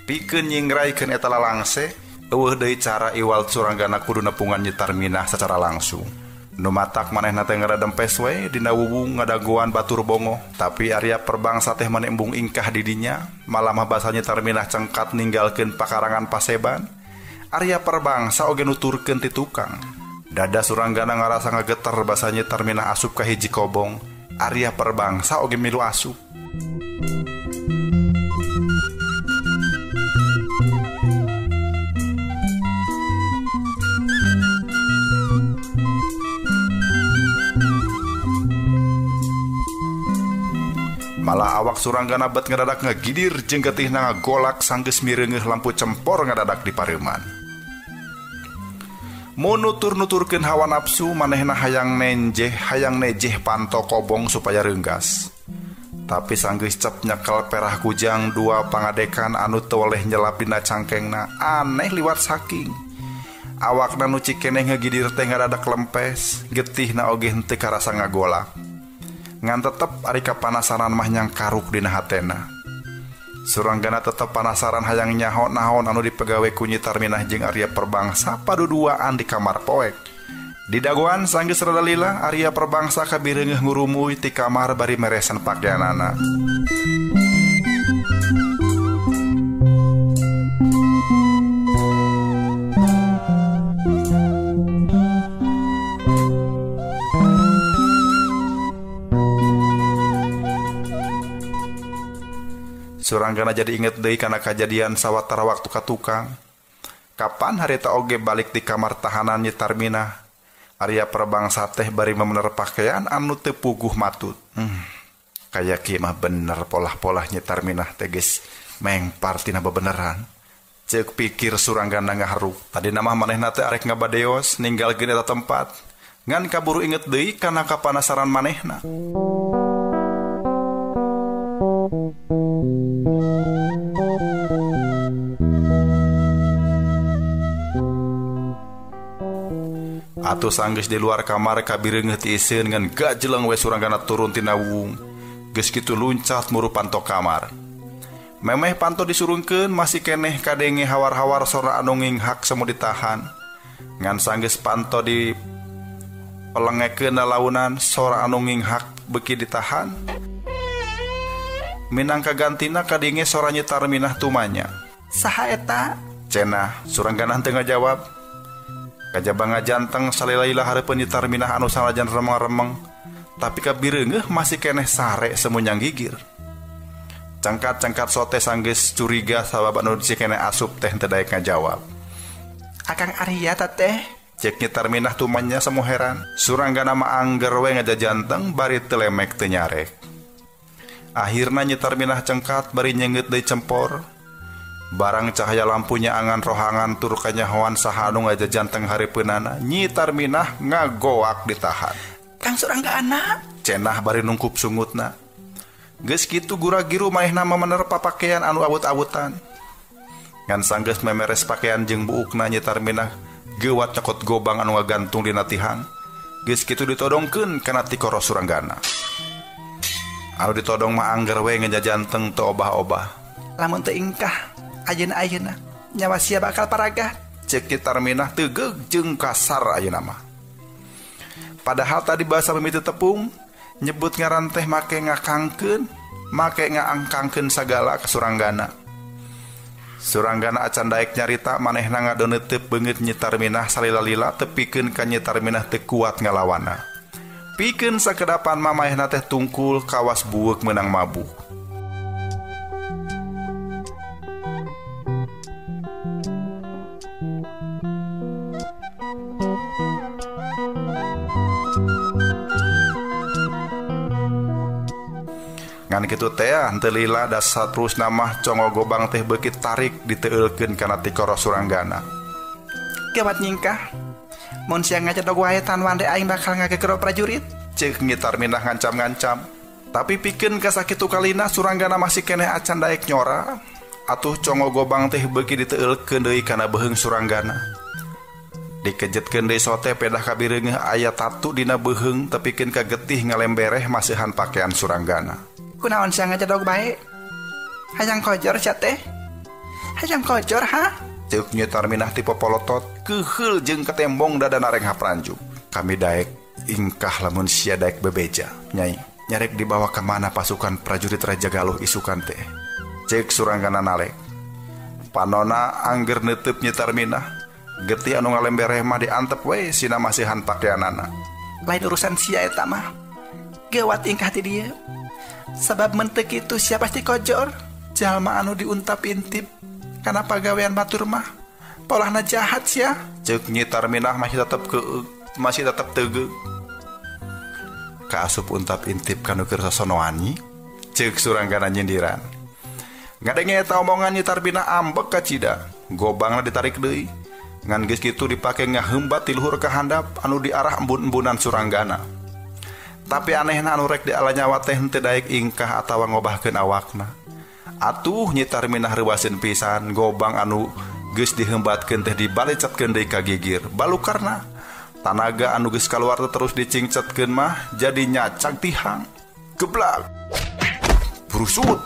Pikeun nyingraikeun eta lalangse eueuh deui cara iwal Suranggana kudu nepungan Nyi Tarminah secara langsung. Nu matak manehna teh ngaradempes we dina wubung ngadaguan batur bongo, tapi Arya Perbangsa teh maneh embung ingkah di dinya, malah mah basa Nyi Tarminah cengkat ninggalkeun pakarangan Paseban. Arya Perbangsa oge nuturkeun ti tukang. Dada Suranggana ngarasa ngageter basa Nyi Tarminah asup ka hiji kobong. Arya Perbangsa oge milu asup. Malah awak Suranggana bet ngadadak ngagidir jeung getihna ngagolak sanggeus mireungeuh lampu cempor ngadadak di pareuman. Mun nutur-nuturkeun hawa nafsu manehna hayang nejeh panto kobong supaya reunggas. Tapi sanggeus cep nyekel perah kujang dua pangadekan anu teu oleh nyelap dina cangkengna aneh liwat saking. Awakna nu cikeneh ngagidir teh ngadadak lempes, getihna oge henteu karasa ngagolak. Ngan tetep ari kapanasaran mah nyang karuk dina hatena. Suranggana tetep panasaran hayang nyaho naon anu dipegawe ku Nyi Tarminah jeung Arya Perbangsa paduduaan di kamar poek. Di dagoan sanggeus rada lila Arya Perbangsa kabireungeuh ngurumuy ti kamar bari meresan pakaianana. Suranggana jadi inget deui kana kajadian sawatara waktu ka tukang. Kapan harita oge balik di kamar tahanan Nyi Tarminah. Arya Perbangsa teh bari memener pakaian anu teu puguh matut. Kaya kieu mah bener polah-polah Nyi Tarminah teh geus mengpar tina bebeneran. Ceuk pikir Suranggana ngaharu. Tadina mah manehna teh arek ngabadeos ninggalkeun eta tempat. Ngan kaburu inget deui kana kapanasaran manehna. Atuh sanggeus di luar kamar kabireungeuh ti iseun ngan gajeleng we Suranggana turun tina wuung. Geus kitu luncat muru panto kamar. Memeh panto disurungkeun masih keneh kadenge hawar-hawar sora anu nginghak semu ditahan. Ngan sanggeus panto di pelengekeun launan sora anu nginghak beuki ditahan. Minangka gantina kadenge sora Nyi Tarminah tumanya. Saha eta? Cenah Suranggana teu ngajawab. Kajaba ngajanteng salila-lila hareupeun Nyi Tarminah anu sanajan remeng-remeng, tapi kabireungeuh masih keneh sare semunyang gigir. Cangkat-cangkat sote sanggeus curiga sabab anu keneh asup teh teu daek ngajawab. Akang Arya teh, cek Nyi Tarminah tumanya semu heran. Suranggana mah angger we ngajajanteng bari teu lemek teu nyarek. Akhirna Nyi Tarminah cengkat bari nyengeut deui cempor. Barang cahaya lampunya angan rohangan tur kanyahoan saha anu ngajajanteng hareupeunana, Nyi Tarminah ngagoak ditahan. Kang Suranggana, cenah bari nungkup sungutna. Geus kitu gura-giru manehna memener papakaian anu awut-awutan. Ngan sanggeus memeres pakaian jeung buukna Nyi Tarminah geuwat nyokot gobang anu ngagantung dina tihang. Geus kitu ditodongkeun kana ti koro Suranggana. Anu ditodong mah angger we ngajajanteng teu obah-obah. Lamun teu ingkah ayeuna nyawa sia bakal paraga, cek Nyi Tarminah teugeg jeung kasar ayeuna mah. Padahal tadi bahasa mimiti tepung nyebut ngaran teh make ngakangkeun, make ngaangkangkeun sagala ka Suranggana. Suranggana acan daek nyarita manehna ngadeuneuteup beungeut Nyi Tarminah salila-lila tepikeun ka Nyi Tarminah teu kuat ngalawanna. Pikeun sakedapan mamahna teh tungkul kawas bueuk meunang mabuk. Ngan kitu teh henteu lila da saterusna mah congo gobang teh beuki tarik diteueulkeun kana ti koro Suranggana. Gawat nyingkah. Mun sia ngajadog wae tan wande aing bakal ngagegero prajurit, ceuk Nyi Tarminah ngancam-ngancam. Tapi pikeun ka sakitu kalina Suranggana masih keneh acan daek nyora. Atuh congo gobang teh beuki diteueulkeun deui kana beuheung Suranggana. Dikejetkeun deui sote pedah kabireungeuh aya tatu dina beuheung tepikeun ka getih ngalembereh maseuhan pakaian Suranggana. Kunaon sia ngajadog bae? Hayang kojor sia teh? Hayang kojor ha? Ceuk Nyi Tarminah ti popolotot keheul jeung ketembong dadana reng hapranjuk. Kami daek ingkah lamun sia daek bebeja. Nyai, nyarek dibawa ka mana pasukan prajurit Raja Galuh isukan teh? Ceuk Suranggana nalek. Panona angger neuteub Nyi Tarminah. Getih anu ngalembereh mah diantep we sina maseuhan pakaianana. Lain urusan sia eta mah. Gawat ingkah ti dieu. Sabab mentek itu sia pasti kojor. Jalma anu diuntap intip kana pagawean batur mah polahna jahat sia. Ceuk Nyi Tarminah masih tetep teugeuh. Kaasup untap intip kanu keur sosonoan Nyi. Ceuk Suranggana nyindiran. Ngadenge eta omongan Nyi Tarbina ambek ka Cida. Gobangna ditarik deui. Ngan geus kitu dipake ngaheumbat ti luhur ka handap anu diarah embun-embunan Suranggana. Tapi anehna anu rek diala nyawa teh henteu daek ingkah atawa ngobahkeun awakna. Atuh Nyi Tarbina reuwaseun pisan gobang anu geus diheumbatkeun teh dibalecetkeun deui ka gigir. Balukarna tanaga anu geus kaluar terus dicingcetkeun mah jadi nyacang tihang. Geblak. Brusut.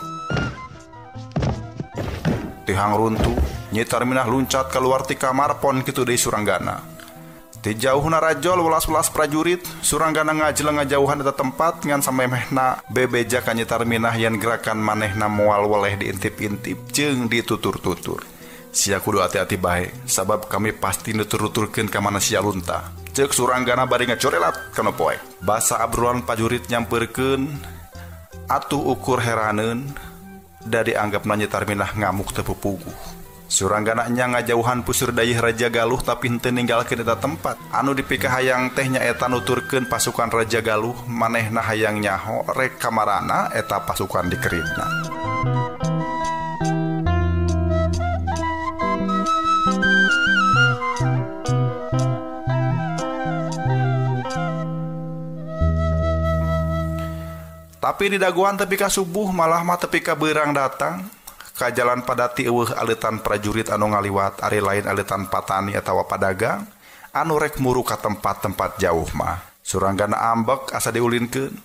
Tihang runtuh. Nyi Tarbina luncat keluar ti kamar pon kitu deui Suranggana. Ti jauhna rajol welas-welas prajurit, Suranggana ngajleng ngajauhan eta tempat ngan samemehna bebeja ka Nyi Tarbina yen gerakan manehna moal weleh diintip-intip jeung ditutur-tutur. Sia kudu hati-hati bae, sabab kami pasti nutur-nuturkeun ka mana sia lunta. Ceuk Suranggana bari ngacorelat kana poek. Basa abrulan prajurit nyampeurkeun, atuh ukur heraneun da dianggapna Nyi Tarbina ngamuk teu pupuguh. Suranggana nya ngajauhan puseur dayeuh Raja Galuh tapi henteu ninggalkeun eta tempat. Anu dipikah hayang teh nyaeta nuturkeun pasukan Raja Galuh manehna hayang nyaho rek kamarana eta pasukan dikeritna. Tapi di daguan tepi ka subuh malah mah tepi ka beurang datang. Ka jalan padati eueuh aleutan prajurit anu ngaliwat ari lain aleutan patani atawa padagang anu rek muru ka tempat-tempat jauh mah. Suranggana ambek asa diulinkeun.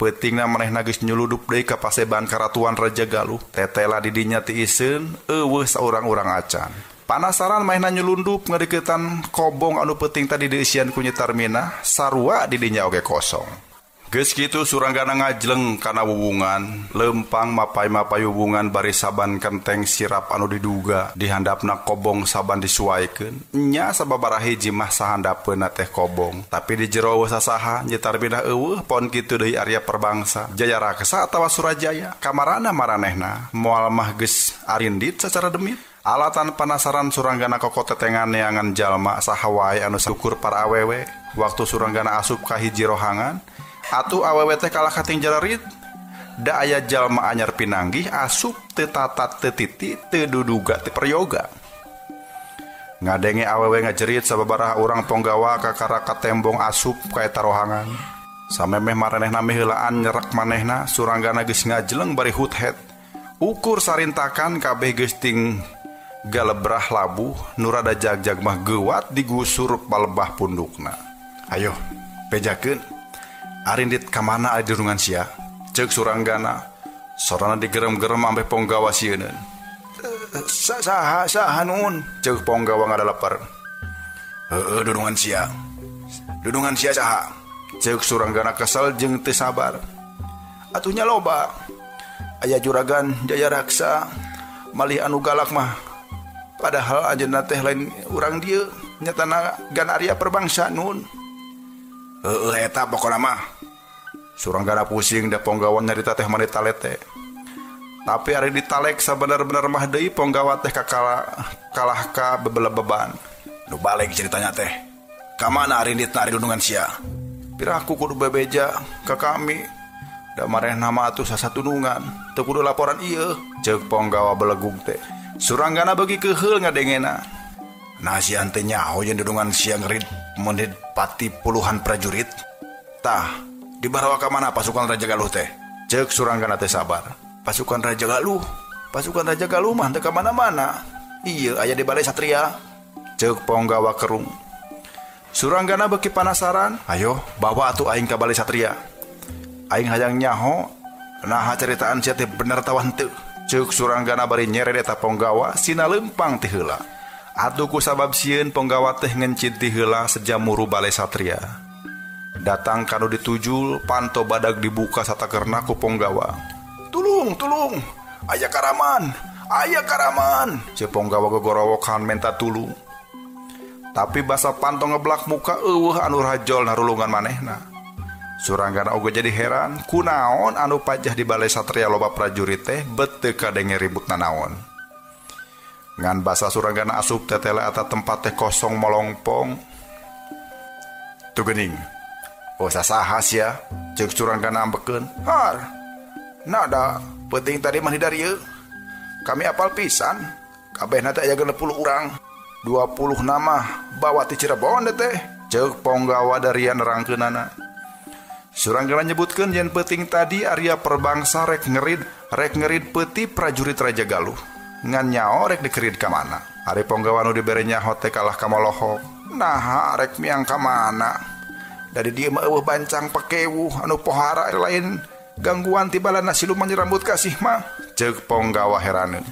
Peutingna manehna geus nyuludup deui ka paseban karatuan Raja Galuh. Tetela di dinya ti iseun eueuh saurang-urang acan. Panasaran manehna nyelundup ngadeuketan kobong anu peuting tadi diisian ku Nyi Tarbina, sarua di dinya oge kosong. Geus kitu Suranggana ngajleng kana wuwungan, lempang mapai-mapai hubungan bari saban kenteng sirap anu diduga di handapna kobong saban disuaikeun. Nya sababaraha hiji mah sahandapeuna teh kobong, tapi di jero sasaha Nyi Tarbina eueuh pon kitu deui Arya Perbangsa, Jaya Raksa atawa Surajaya. Kamarana maranehna moal mah geus arindit sacara demit. Alatan panasaran Suranggana kokotetengan neangan jalma saha wae anu syukur para awewe waktu Suranggana asup ka hiji rohangan. Atuh awewe teh kalah kating jalarit. Da aya jalma anyar pinanggih asup teu tatat teu titi teu duduga teu prayoga. Ngadenge awewe ngajerit sababaraha urang ponggawa ka karaka tembong asup ka eta rohangan. Samemeh maranehna meheulaan nyerak manehna Suranggana geus ngajleng bari huthet. Ukur sarintakan kabeh geus ting galebrah labuh nu rada jagjag mah geuwat digusur palebah pundukna. Ayo pejakeun. Arindit kamana aya dirungan sia? Ceuk Suranggana. Sorana digerem-gerem ampe ponggawa sieun. Saha nun? Ceuk ponggawa ngadalaper. Heueuh durungan sia. Dudungan sia saha? Ceuk Suranggana kesel jeung teu sabar. Atuhnya loba. Aya juragan Jaya Raksa malih anu galak mah. Padahal ajeuna teh lain urang dieu, nyatana gan Arya Perbangsa nun. Heueuh eta pokona mah. Suranggana pusing da ponggawa nyarita teh mani talete. Tapi ari ditalek sabener-bener mah deui ponggawa teh kalah ka bebele beban. Nu balik ceritanya teh. Ka mana arinditna ari dudungan sia? Piraku kudu bebeja ka kami. Da marehna mah atuh sasatunungan, teu kudu laporan ieu. Ceuk ponggawa belegug teh. Suranggana beuki keheul ngadengena. Nah sian teh nyaho yen dudungan sia ngerit menit pati puluhan prajurit. Tah dibarawa ka mana pasukan Raja Galuh teh? Ceuk Suranggana teh sabar. Pasukan Raja Galuh mah teu ka mana-mana. Ieu aya di balai satria. Ceuk ponggawa kerung. Suranggana beuki panasaran. Ayo bawa atuh aing ka balai satria. Aing hayang nyaho naha caritaan sia teh bener tah henteu. Ceuk Suranggana bari nyeret eta ponggawa sina lempang ti heula. Atuh ku sabab sieun ponggawa teh ngencit ti heula sejamuru balai satria. Datang kanu ditujul panto badag dibuka satakerna ku ponggawa. Tulung, aya karaman. Ceuk ponggawa gogorowokan menta tulung. Tapi basa panto ngeblak muka eueuh anu rajol narulungan manehna. Suranggana oge jadi heran kunaon anu pajah di balai satria loba prajurit teh beuteung kadenge ributna naon. Ngan basa Suranggana asup tetele eta tempat teh kosong molongpong. Tu geuning. Oh sasaha sia? Ceuk Suranggana ambekeun. Har. Nada penting tadi mah dari ieu. Kami apal pisan. Kabehna teh aya 60 urang. 20 nama bawa ti Cirebon teh. Ceuk Ponggawa darian nerangkeunana. Suranggana nyebutkeun yen penting tadi Arya Perbangsa rek ngerid peuti prajurit Raja Galuh. Ngan nyao rek dikerid ka mana? Ari Ponggawa nu dibere nyaho teh kalah ka Molohok. Nah, rek miang ka mana? Dari dieu mah eueuh bancang pakewuh anu pohara lain gangguan tibalana siluman rambut kasih mah. Ceuk Ponggawa heraneun.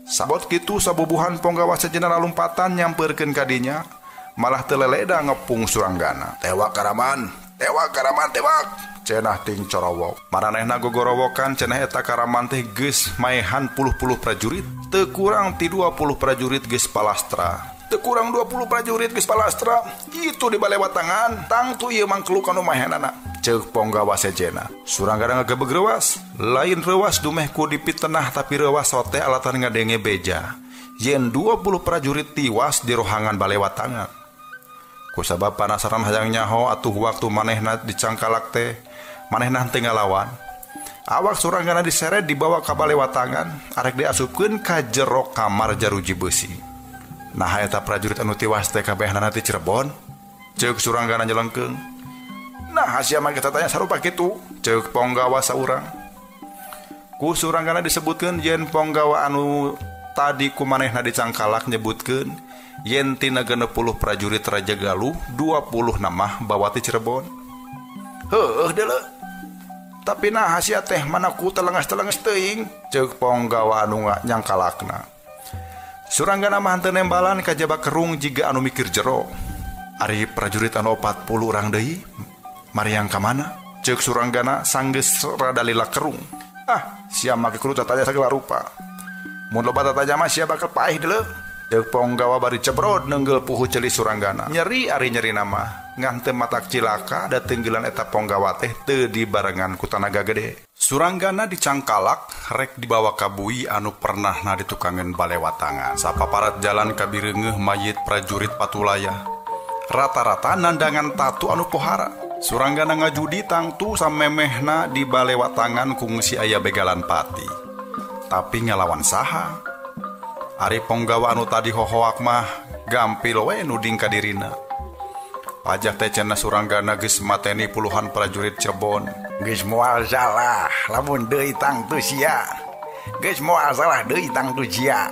Sabot kitu sabubuhan Ponggawa sejenna lompatan nyampeurkeun ka dinya, malah teu leleda ngepung Suranggana. Tewak Karaman, tewak. Cenah ting corowok. Maranehna gogorowokan cenah eta Karaman teh geus maehan puluh-puluh prajurit, teu kurang ti 20 prajurit geus palastra. Teu kurang 20 prajurit geus palastra. Itu di balewatangan, tangtu ieu mangkluk anu maehanana. Ceuk Ponggawa sejenna. Suranggana ngagebeg reuwas, lain reuwas dumeh ku dipitenah tapi reuwas sote alatan ngadenge beja. Yen 20 prajurit tiwas di rohangan balewatangan. Kusabab panasaran hayang nyaho atuh waktu manehna dicangkalak teh, manehna teu ngalawan. Awak Suranggana diseret dibawa ka balewatangan, arek diasupkeun ka jero kamar jaruji besi. Nah eta prajurit anu tiwas teh kabehna ti Cirebon. Ceuk Suranggana nyelengkeung. Nah, hasia mah kita tanya sarupa kitu, ceuk Ponggawa saurang. Ku Suranggana disebutkeun yen Ponggawa anu tadi ku manehna dicangkalak nyebutkeun yen tina 60 prajurit Raja Galuh 20 nama bawa ti Cirebon. Heueuh deuleu. Tapi nah hasia teh mana ku telengas-telengas teuing, ceuk Ponggawa anu nyangkalakna. Suranggana mah henteu nembalan ka jaba kerung jiga anu mikir jero. Ari prajurit anu 40 urang deui Mariang ka mana? Ceuk Suranggana sanggeus rada lila kerung. Sia make kudu tatanya sagala rupa. Mun loba tatanya mah sia bakal paeh deuleu. Ceuk Ponggawa bari cebrod neunggel puhu ceuli Suranggana. Nyeri ari nyeri nama. Ngan teu matak cilaka da teunggelan eta Ponggawa teh teu dibarengan ku tanaga gede. Suranggana dicangkalak rek dibawa ka bui anu pernahna ditukangeun balewatangan. Sapaparat jalan ka bireungeuh mayit prajurit Patulaya. Rata-rata nandangan tatu anu pohara. Suranggana ngajudi tangtu samemehna di balewatangan kungsi aya begalan pati. Tapi ngalawan saha? Ari Ponggawa anu tadi hohoak mah gampil we nuding ka dirina. Pajak teh cenah Suranggana geus mateni puluhan prajurit Cirebon. Geus moal salah lamun deui tangtu sia. Geus moal salah deui tangtu sia.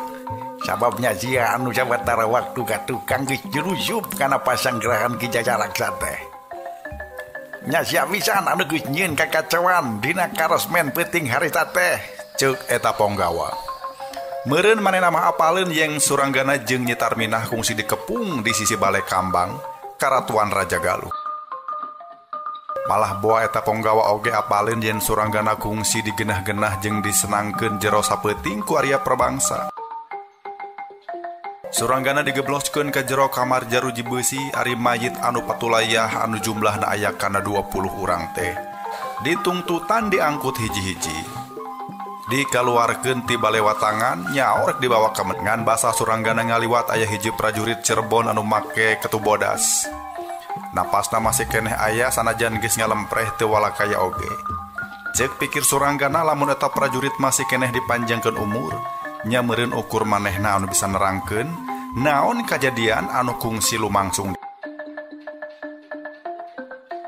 Sababnya sia anu sawetara waktu ka tukang geus jerusup kana pasanggerahan Ki Jajalaksa teh. Nya sia pisan anu geus nyieun kakacauan dina karosmen peuting harita teh, ceuk eta Ponggawa. Meureun manehna mah apaleun yang Suranggana jeung Nyi Tarminah kungsi dikepung di sisi bale kambang karatuan Raja Galuh. Malah boa eta Ponggawa oge apaleun yen Suranggana kungsi digenah-genah jeung disenangkeun jero sapeuting ku Arya Perbangsa. Suranggana digebloskeun ka jero kamar jaruji besi ari mayit anu Patulayah anu jumlahna aya kana 20 urang teh. Ditungtutan diangkut hiji-hiji. Dikaluarkeun ti balewatangan nyaor dibawa ka ngan basa Suranggana ngaliwat aya hiji prajurit Cirebon anu make ketubodas. Napasna masih keneh aya sanajan geus ngalempreh teu walakaya oge. Ceuk pikir Suranggana lamun eta prajurit masih keneh dipanjangkeun umur, nya meureun ukur manehna anu bisa nerangkeun naon kajadian anu kungsi lumangsung.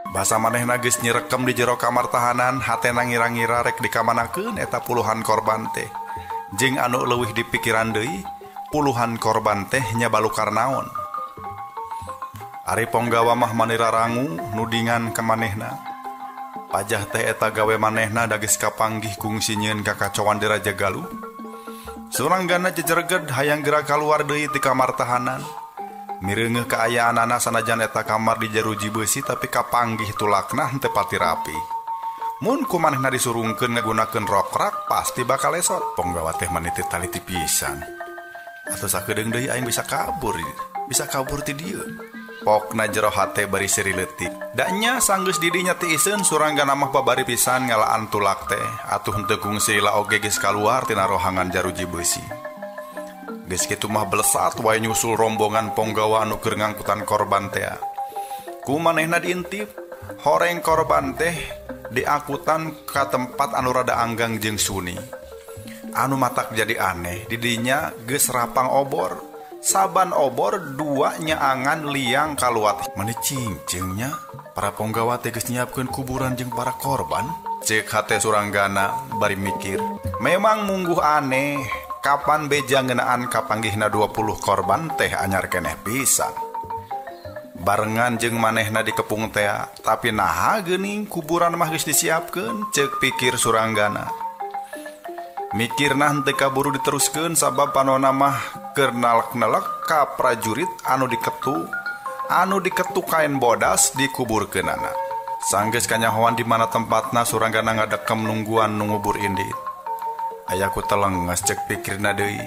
Basa manehna geus nyirekem di jero kamar tahanan, hatena ngira-ngira rek dikamanakeun eta puluhan korban teh. Jeung anu leuwih dipikiran deui, puluhan korban teh nya balukar naon. Ari Ponggawa mah manira rangu nudingan ka manehna. Pajah teh eta gawe manehna da geus kapanggih kungsi nyieun kakacauan di Raja Galuh. Suranggana jejerged hayang gerak kaluar deui ti kamar tahanan. Mireungeuh kaayaanana sanajan eta kamar di jaruji besi tapi kapanggih tulakna henteu pati rapi. Mun kumanehna disurungkeun ngagunakeun rok rak pasti bakal esot. Ponggawa teh maniti taliti pisan. Atuh sakedeung deui aing bisa kabur ti dieu. Pokna jero hate bari seri leutik. Da nya sanggeus didinya tiiseun Suranggana mah babari pisan ngalaan tulak teh. Atuh henteu kungsi la oge geus kaluar tina rohangan jaruji besi. Geus kitu mah belesat wae nyusul rombongan Ponggawa anu keur ngangkutan korban teh. Ku manehna diintip, horeng korban teh diakutan ke tempat anu rada anggang jeung suni. Anu matak jadi aneh didinya geus rapang obor. Saban obor dua nyaangan liang kaluat menecingcingnya. Para penggawa teh geus nyiapkeun kuburan jeung para korban. Cek hate Suranggana bari mikir, memang mungguh aneh kapan beja ngeunaan kapanggihna 20 korban teh anyar keneh pisan. Barengan jeung manehna dikepung teh, tapi naha geuning kuburan mah geus disiapkeun, cek pikir Suranggana. Mikirna henteu kaburu diteruskeun sabab panonna mah keur nalek-nelek ka prajurit anu diketu kain bodas dikuburkeunana. Sanggeus kanyahoan di mana tempatna Suranggana ngadekem nungguan nu ngubur indit. Aya ku telenges cek pikirna deui.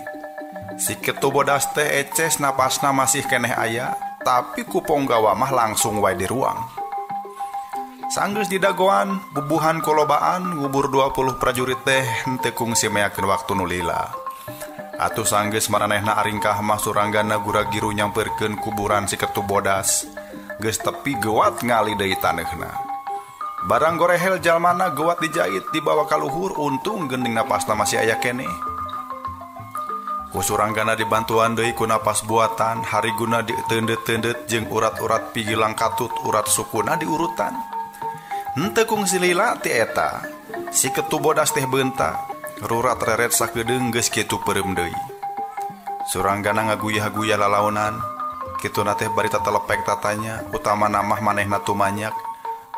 Si ketu bodas teh eces napasna masih keneh aya, tapi ku ponggawa mah langsung wae di ruang. Sanggeus didagoan bubuhan kolobaan ngubur 20 prajurit teh henteu kungsi meakeun waktu nu lila. Atuh sanggeus maranehna aringkah mah Suranggana gura-giru nyampeurkeun kuburan si ketu bodas. Geus tepi geuat ngali deui taneuhna. Barang gorehel jalmana geuat dijait dibawa ka luhur, untung geuning napasna masih aya keneh. Ku Suranggana dibantuan deui ku napas buatan, hariguna diteundeut-teundeut jeung urat-urat pigilang katut urat sukuna diurutan. Henteu kungsi lila ti eta. Si ketu bodas teh beuntak, rurat reret sakedeung geus kitu peureum deui. Suranggana ngaguyah-guyah lalaonan. Kituna teh bari tatelepek tatanya, utama namah manehna tumanyak.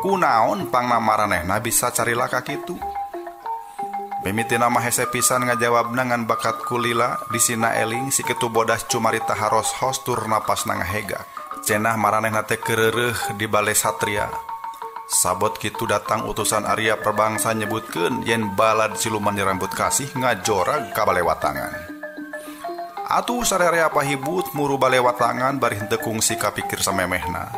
Kunaon pangna maranehna bisa carilaka kitu? Mimitina mah hese pisan ngajawabna ngan bakat kulila disina eling si ketu bodas cumarita haros-hos tur napasna ngahegak. Cenah maranehna teh keureuh di balai satria. Sabot kitu datang utusan Arya Perbangsa nyebutkeun yen balad siluman rambut kasih ngajorag ka balai watangan. Atuh sarerea pahibut muru balai watangan bari henteu kungsi kapikir samemehna.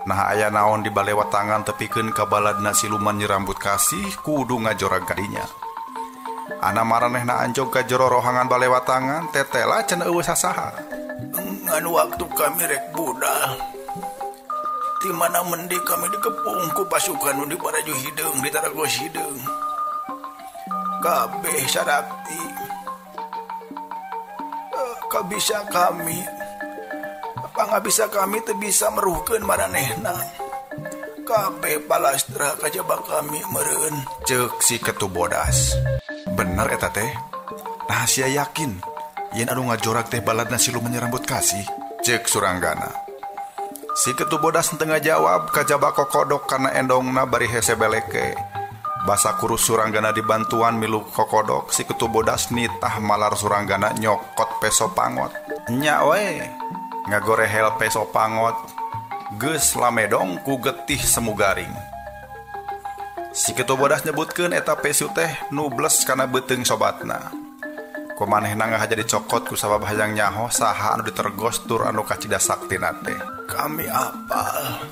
Nah aya naon di balai watangan tepikeun ka baladna siluman rambut kasih kudu ngajorag kadinya. Ana maranehna anjog ka jero rohangan balai watangan tetela cenah eueuh sasaha. Ngan waktu kami rek budal. Di mana mendi kami dikepung ku pasukan nu dibaraju hideung di taragos hideung. Kabeh sadakti. Kabisa kami. Apa ngabisa kami teu bisa meruhkeun maranehna. Kabeh palastra kajaba kami meureun. Ceuk si ketu bodas. Bener eta teh. Nah sia yakin yen anu ngajorag teh baladna siluman rambut kasih. Ceuk Suranggana. Si ketu bodas teu ngajawab kajaba kokodok kana endongna bari hese beleke. Basa kurus Suranggana dibantuan milu kokodok, si ketu bodas nitah malar Suranggana nyokot peso pangot. Nya we ngagorehel peso pangot geus lamedong ku getih semu garing. Si ketu bodas nyebutkeun eta peso teh nubles kana beuteung sobatna. Kumanehna ngahaja dicokot ku sabab hayang nyaho saha anu ditergos tur anu kacida saktina teh. Kami apal.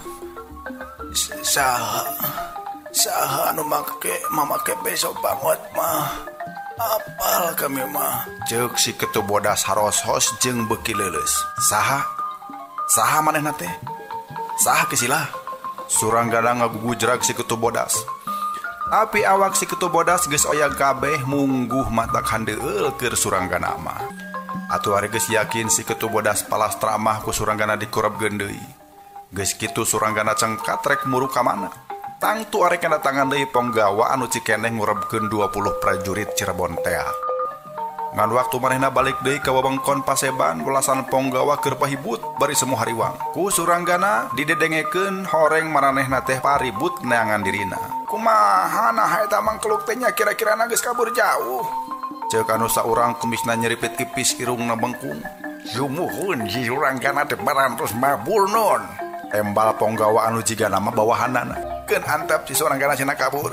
Saha anu mamake peso pangot mah. Apal kami mah. Ceuk si ketu bodas haros-hos jeung beuki leuleus. Saha manehna teh? Saha kesilah? Suranggana ngagugujrag si ketu bodas. Api awak si ketu bodas geus oyag kabeh mungguh matak handeueul keur Suranggana mah. Atuh ari geus yakin si ketu bodas palastra mah ku Suranggana dikurebkeun deui. Geus kitu Suranggana cengkat rek muru ka mana? Tangtu arek kedatangan deui ponggawa anu cikeneh ngurebkeun 20 prajurit Cirebon teh. Ngan waktu manehna balik deui ka wewengkon Paseban ulasan ponggawa keur pahibut bari semu hariwang. Ku Suranggana didedengekeun horeng maranehna teh paribut neangan dirina. Kumaha nah eta mangkeluk teh nya kira-kirana geus kabur jauh. Ceuk anu saurang kumisna nyeripit ipis irungna bengkung. Sumuhun si Suranggana teh parantos mabul non. Embal ponggawa anu jiga nama bawahanana. Keun antep si Suranggana cenah kabur.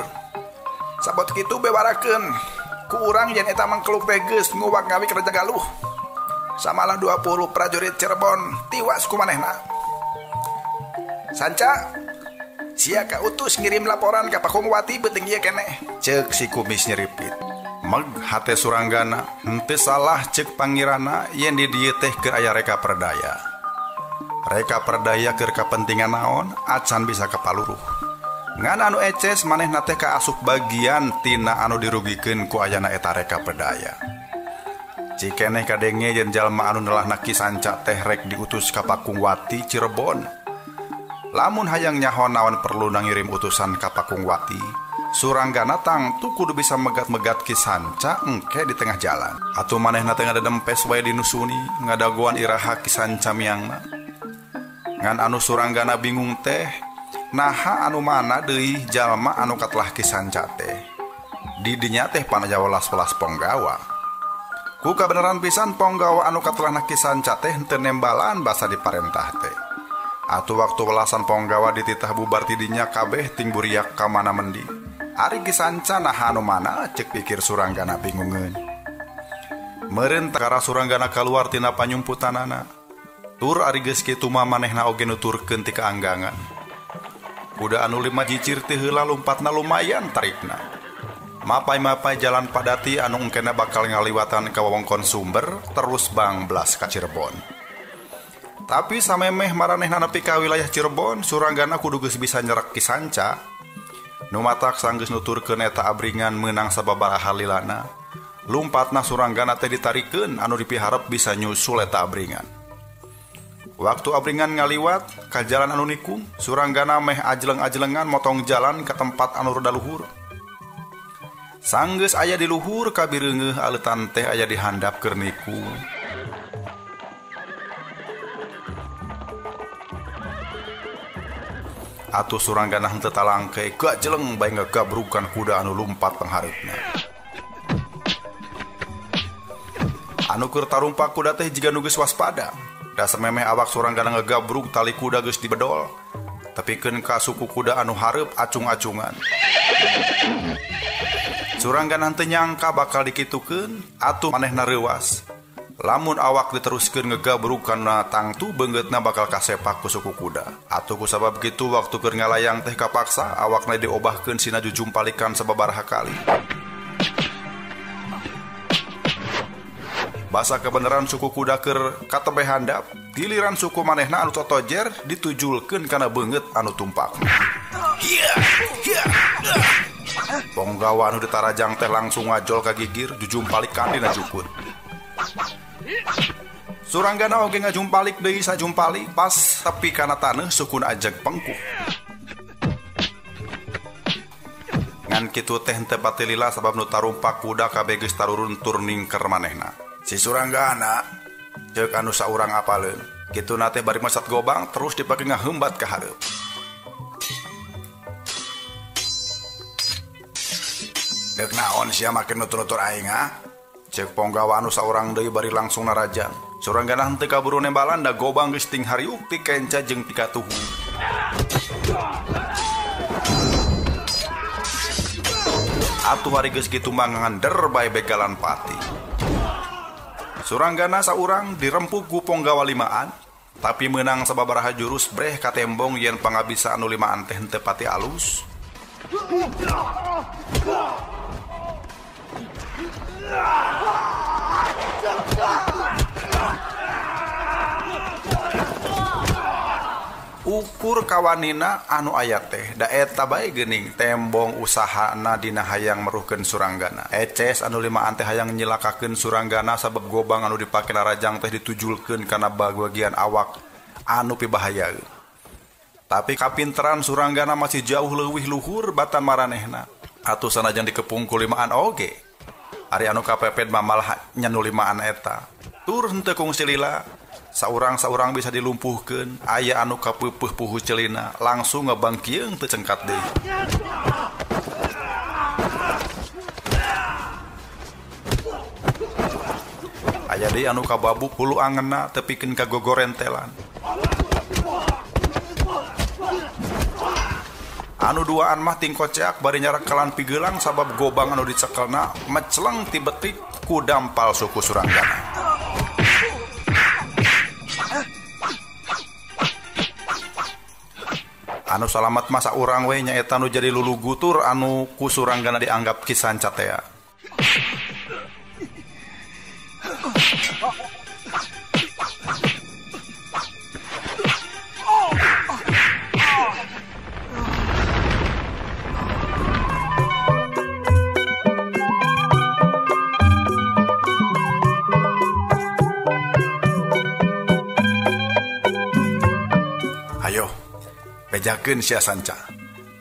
Sabot kitu bewarakeun ku urang yen eta mangkeluk teh geus nguwak ngawi ka Raja Galuh. Samalah 20 prajurit Cirebon tiwas ku manehna. Sanca sia ka utus ngirim laporan ka Pakungwati beuteung ieu keneh. Ceuk si kumis nyeripit. Meg hate Suranggana henteu salah ceuk pangirana yen di dieu teh keur aya reka perdaya. Reka perdaya keur kapentingan naon acan bisa kapaluruh. Ngan anu eces manehna teh kaasup bagian tina anu dirugikeun ku ayana eta reka pedaya. Cikeneh kadenge yen jalma anu nelahna Ki Sanca teh rek diutus ka Pakungwati Cirebon. Lamun hayang nyahon naon perlu nangirim utusan ka Pakungwati, Suranggana tang tu kudu bisa megat-megat Ki Sanca engke di tengah jalan. Atuh manehna teh ngadempes wae dinusuni ngadagoan iraha Ki Sanca miangna. Ngan anu Suranggana bingung teh, naha anu mana deui jalma anu katlah Ki Sanca teh. Di dinya teh panaja welas-welas Ponggawa. Ku kabeneran pisan Ponggawa anu katlahna Ki Sanca teh henteu nembalan basa diparentah teh. Atuh waktu welasan Ponggawa dititah bubar ti dinya kabeh ting buriak ka mana mendi. Ari Ki Sanca naha anu mana cek pikir Suranggana bingungeun. Meureun takara Suranggana kaluar tina panyumputanana. Tur ari geus kitu mah manehna oge nuturkeun ti kaanggangan. Kuda anu 5 jicir teh heula lompatna lumayan tarikna. Mapai-mapai jalan padati anu engkena bakal ngaliwatan ka wewengkon Sumber terus bangblas ka Cirebon. Tapi samemeh maranehna nepi ka wilayah Cirebon, Suranggana kudu geus bisa nyerek Ki Sanca. Nu matak sanggeus nuturkeun eta abringan meunang sababaraha lilana. Lumpatna Suranggana teh ditarikeun anu dipiharep bisa nyusul eta abringan. Waktu abringan ngaliwat ka jalan anu nikung, Suranggana meh ajleng-ajlengan motong jalan ke tempat anu rada luhur. Sanggeus aya di luhur kabireungeuh aleutan teh aya di handap keur nikung. Atuh Suranggana henteu talangke gajeleng bae ngagabrukan kuda anu lumpat panghareupna. Anu keur tarumpak kuda teh jiga nu geus waspada. Dasar memeh awak Suranggana ngegabruk tali kuda geus dibedol. Tepikeun ka suku kuda anu hareup acung-acungan. Suranggana henteu nyangka bakal dikitukeun, atuh manehna reuwas. Lamun awak diteruskeun ngegabrukanna tangtu beungeutna bakal kasepak ku suku kuda. Atuh kusabab kitu waktu keur ngalayang teh kapaksa awakna diobahkeun sina jujumpalikan sababaraha kali. Basa kebenaran suku kuda keur katebe handap, giliran suku manehna anu totojer ditujulkeun kana beungeut anu tumpak. Ponggawa anu ditarajang teh langsung ngajol ka gigir jujumpalikan dina jukut. Suranggana oge ngajumpalik deui sajumpali pas tepi kana taneuh sukuna ajeg pengkuh. Ngan kitu teh henteu pati lila sabab nu tarumpak kuda kabeh geus tarurun tur ningker manehna. Si Suranggana ceuk anu saurang apaleun, kituna teh bari mesat gobang terus dipake ngaheumbat ka hareup. Deuk naon sia make nutur-nutur aing ah? Ceuk Ponggawa anu saurang deui bari langsung narajang. Suranggana henteu kaburu nembalan da gobang geus ting hariuk ti kenca jeung ti katuhu. Atuh hari geus kitu mah ngander bae begalan pati. Suranggana saurang dirempuk ku Ponggawa limaan, tapi menang sababaraha jurus breh ka tembong yen pangabisa anu limaan teh henteu pati alus. Ukur kawanina anu aya teh da eta bae geuning tembong usahana dina hayang meruhkeun Suranggana. Eces anu limaan teh hayang nyilakakeun Suranggana sabab gobang anu dipake narajang teh ditujulkeun kana bagian awak anu pibahayaeun. Tapi kapinteran Suranggana masih jauh leuwih luhur batan maranehna. Atuh sanajan dikepung ku limaan oge. Ari anu kapepet mah malah nyanu limaan eta. Tur henteu kungsi lila. Saurang-saurang bisa dilumpuhkeun, aya anu kapeupeuh puhu celina langsung ngebangkieung teu cengkat deui. Aya deui anu kababuk hulu angeunna tepikeun ka gogorentelan. Anu duaan mah ting koceak bari nyarakalan pigeulang sabab gobang anu dicekelna mecleng ti betik ku dampal suku Suranggana. Anu salamat masa urang we nyaeta nu jadi lulugutur anu ku Suranggana dianggap Ki Sanca teh. Ayo bejakeun sia sanca.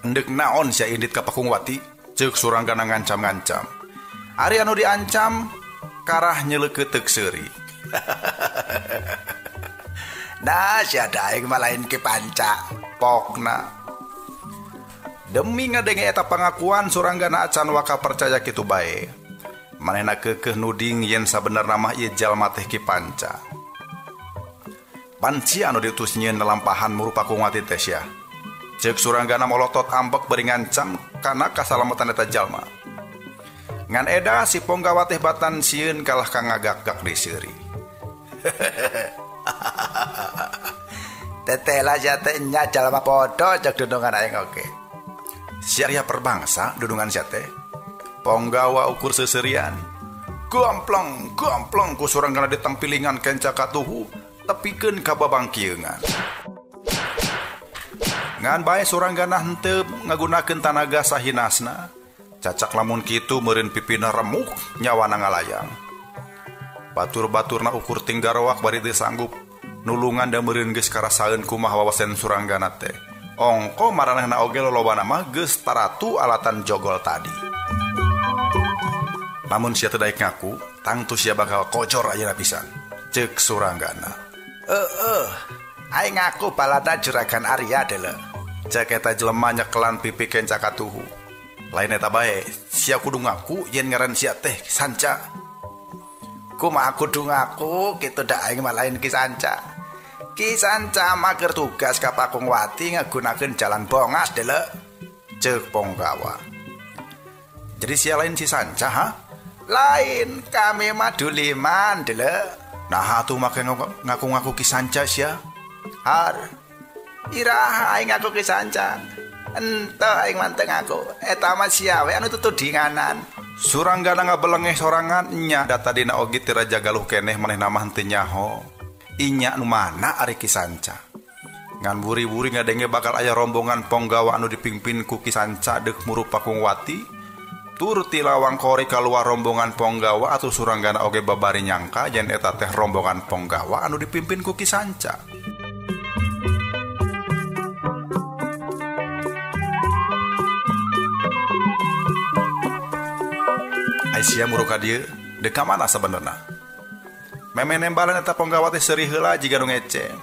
Endek naon sia indit ka Pakungwati? Ceuk Suranggana ngancam-ngancam. Ari anu diancam karah nyeleukeut seuri. Nah sia daeng malain Ki Panca pokna. Demi ngadenge eta pangakuan Suranggana acan waka percaya kitu bae. Manehna keukeuh nuding yen sabenerna mah ieu jalma teh Ki Panca. Panci anu diutus nyieun lalampahan Muru Pakungwati teh sia. Ceuk Suranggana molotot ambek beri ngancam kana kasalametan eta jalma. Ngan eda si Ponggawa teh batan sieun kalah ka ngagak-gak di seuri. Tetela jate nya jalma podo cek dudungan aing oge. Syariah perbangsa dudungan sia teh. Ponggawa ukur seuserian. Gomplong ku Suranggana ditempilingan kenca katuhu tepikeun ka babangkieungan. Ngan bae Suranggana henteu ngagunakeun tanaga sahinasna. Cacak lamun kitu meureun pipina remuk nyawana ngalayang. Batur-baturna ukur tinggarowak bari teu sanggup nulungan da meureun geus karasaeun kumaha wawasen Suranggana teh. Ongko maranehna oge lolobana mah geus taratu alatan jogol tadi. Namun sia teu daek ngaku, tangtu sia bakal kocor ayeuna pisan. Ceuk Suranggana. Aing ngaku balada juragan Arya deuleu. Cek eta jelema nyekelan pipi kenca katuhu. Lain eta bae, sia kudu ngaku yen ngaran sia teh Sanca. Kumaha kudu ngaku kitu da aing malain Ki Sanca. Ki Sanca mah keur tugas ka Pakungwati ngagunakeun jalan bongas deuleu. Ceuk Ponggawa. Jadi sia lain si Sanca ha? Lain, kami mah duliman deuleu. Nah atuh make ngaku-ngaku Ki Sanca sia. Har. Iraha aing ngaku Ki Sanca. Ente aing manteng aku. Eta mah sia we anu tutudinganan. Suranggana ngabelengeh sorangan nya data dina oge teu raja galuh keneh manehna mah henteu nyaho. Inya nu mana ari Ki Sanca. Ngan buri-buri ngadenge bakal aya rombongan Ponggawa anu dipimpin ku Ki Sanca deuk Muru Pakungwati. Tur ti lawang kori kaluar rombongan Ponggawa atuh Suranggana oge babari nyangka yen eta teh rombongan Ponggawa anu dipimpin ku Ki Sanca. Aisyah Muru ka dieu deuk ka mana sabenerna? Meme nembalan eta Ponggawa teh seuri heula jiga nu ngece.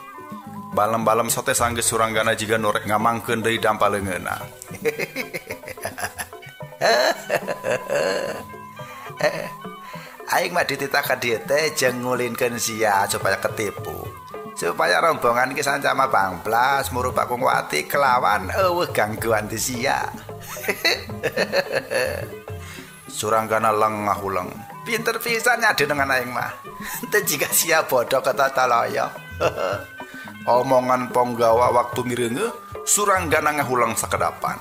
Balem-balem sote sanggeus Suranggana jiga nu rek ngamangkeun deui dampaleungeunna. Aing mah dititah ka dieu teh jeung ngulinkeun sia supaya ketipu. Supaya rombongan Ki Sanca mah bangplas Muru Pakungwati kelawan eueuh gangguan ti sia. Suranggana lengah ulang. Pinter pisan nyade dengan aing mah. Teu jiga sia bodoh ka tata loyo. Omongan Ponggawa waktu mireungeuh Suranggana ngahulang sakedapan.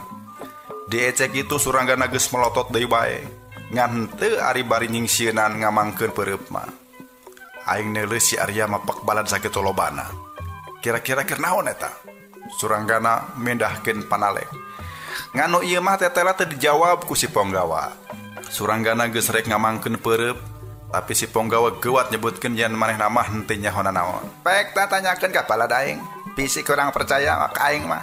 Diecek itu Suranggana geus melotot deui bae. Ngan henteu ari bari nyingsieunan ngamangkeun peureup mah. Aing neuleuh si Arya mah pek balad sakitu lobana. Kira-kira keur naon eta? Suranggana mendahkeun panalek. Nganu ieu mah tetela teu dijawab ku si Ponggawa. Suranggana geus rek ngamangkeun peureup, tapi si Ponggawa geuwat nyebutkeun yen manehna mah henteu nyahona naon. Pek tanyakeun ka balad aing, bisi kurang percaya ka aing mah.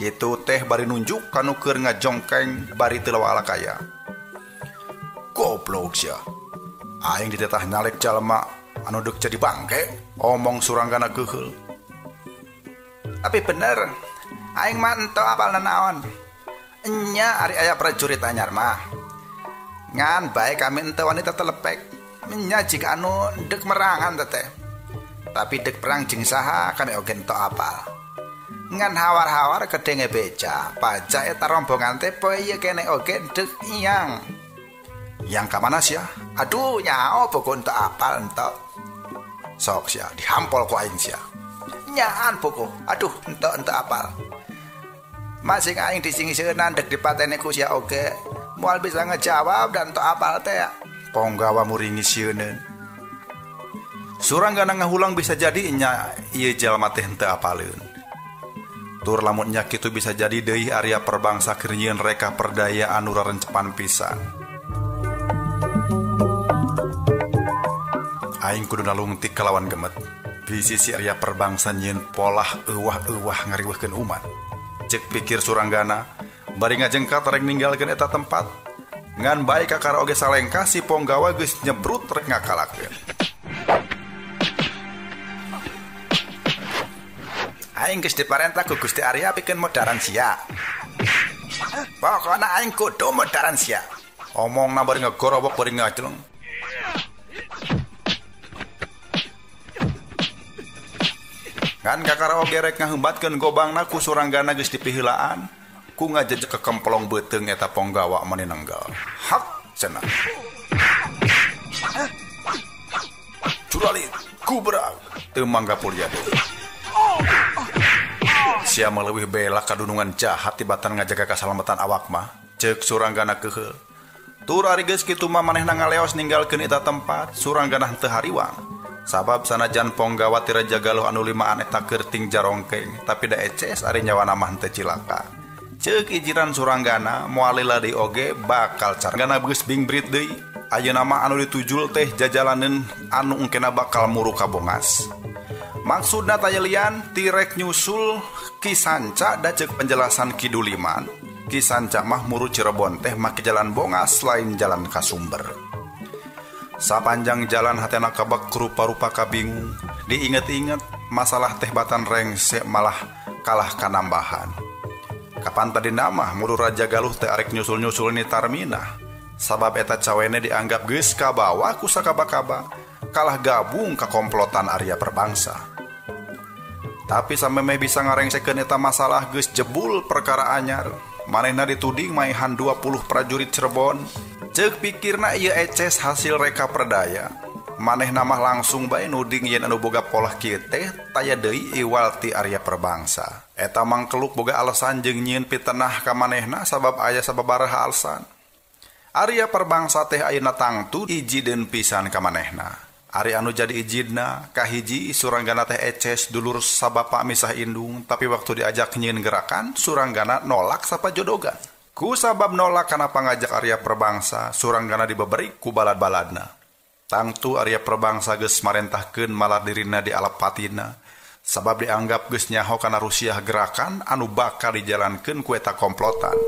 Kitu teh bari nunjuk kanu keur ngajongkeng bari teu lawala kaya. Goblok sia. Aing ditetah nyalek jalma anu deuk jadi bangke, omong Suranggana geheul. Tapi bener, aing mah ento apal naon. Enya ari aya prajurit anyar mah. Ngan bae kami ente wanita telepek. Nya jika anu dek merangan teteh. Tapi dek perang jeung saha kami oge ento apal. Ngan hawar-hawar kedenge beja, paja eta rombongan teh poe ieu kene oge dek iyang. Yang ka mana sia? Aduh nyao pokok ento apal ento. Sok sia dihampol ku aing sia. Nyaan pokok. Aduh ento apal. Masing aing disingiseunan dek dipatene ku sia oge. Moal bisa ngejawab dan ento apal teh. Ponggawa muringi sieuneun. Suranggana ngahulang bisa jadi nya ieu jalma teh henteu apaleun. Tur lamun nya kitu bisa jadi deui Arya perbangsa keur nyieun reka perdaya anu rarencepan pisan. Aing kudu nalungtik kalawan gemet. bisi si Arya Perbangsa nyin polah euwah-euwah ngariweuhkeun umat. Cek pikir Suranggana, bari ngajengkat rek ninggalkeun eta tempat. Ngan bae kakara oge salengkah si Ponggawa geus nyebrut rek ngakalakeun. Aing geus diparentah ku Gusti Arya pikeun modaran sia. Pokona aing kudu modaran sia. Omongna bari ngegorobok bari ngajeleng. Kan kakara oge rek ngahembatkeun gobangna ku Suranggana geus dipihelaan ku ngajejek ke kemplong beuteung eta Ponggawa mani nenggal. Hak cenah. Curali kubra teu mangga pulya deui. Sia meleuwih bela kadunungan jahat tibatan ngajaga kasalamatan awak mah. Ceuk Suranggana keheul. Tur ari geus kitu mah manehna ngaleos ninggalkeun eta tempat, Suranggana teu hariwang. Sabab sanajan Ponggawa ti Raja Galuh anu limaan eta kerting jarongkeng, tapi da eces ari nyawana mah teu cilaka. Ceuk ijiran Suranggana moal lila deui oge bakal cargana geus bingbrit deui. Ayeuna mah anu ditujul teh jajalaneun anu engkena bakal muru ka Bongas. Maksudna tayelian tirek nyusul Ki Sanca da ceuk penjelasan Kiduliman. Ki Sanca mah muru Cirebon teh make jalan Bongas lain jalan ka Sumber. Sapanjang jalan hatena kabak rupa-rupa kabingung. Diinget-inget masalah teh batan rengse malah kalah kanambahan. Kapan tadi nama muru Raja Galuh teh arek nyusul-nyusul ni Tarmina. Sabab eta cawene dianggap geus kabawa ku sakaba-kaba, kalah gabung ka komplotan Arya Perbangsa. Tapi sampe bisa ngarengsekeun eta masalah geus jebul perkara anyar. Manehna dituding maihan 20 prajurit Cirebon. Ceuk pikirna ieu eces hasil reka perdaya. Manehna mah langsung bae nuding yen anu boga polah kieu teh taya deui iwal ti Arya Perbangsa. Eta mangkeluk boga alasan jeung nyieun pitenah ka manehna sabab aya sababaraha alasan. Arya Perbangsa teh ayeuna tangtu ijieun pisan ka manehna. Ari anu jadi ijidna kahiji Suranggana teh eces dulur sabapa misah indung, tapi waktu diajak nyieun gerakan Suranggana nolak sapajodogan. Ku sabab nolak kana pangajak Arya Perbangsa, Suranggana dibeberi ku balad-baladna. Tangtu Arya Perbangsa geus marentahkeun malar dirina di Alapatina, sabab dianggap geus nyaho kana rusiah gerakan anu bakal dijalankeun ku eta komplotan.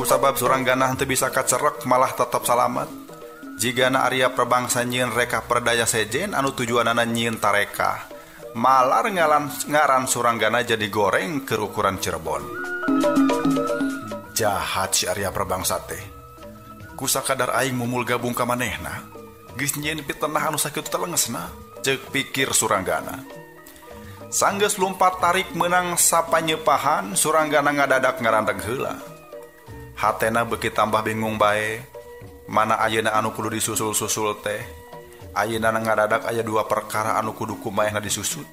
Ku sabab Suranggana teu bisa kacerek malah tetap salamet. Jigana Arya Perbangsa nyieun reka perdaya sejen anu tujuanana nyieun tareka, malar ngaran Suranggana jadi goreng ke ukuran Cirebon. Jahat si Arya Perbangsa teh. Ku sakadar aing mumul gabung ka manehna, geus nyieun pitenah anu sakitu telengesna, ceuk pikir Suranggana. Sanggeus lumpat tarik menang sapanyepahan, Suranggana ngadadak ngarandeg heula. Hatena beuki tambah bingung bae. Mana ayeuna anu kudu disusul-susul teh. Ayeuna ngadadak aya 2 perkara anu kudu kumaehna disusut.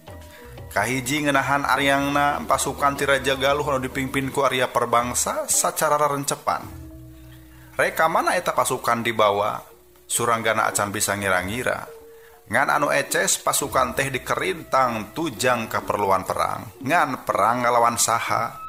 Kahiji ngeunahan aryangna pasukan ti Raja Galuh anu dipimpin ku Arya Perbangsa sacara rencepan. Reka mana eta pasukan dibawa? Suranggana acan bisa ngira-ngira. Ngan anu eces pasukan teh dikerintang tujang kaperluan perang. Ngan perang ngalawan saha?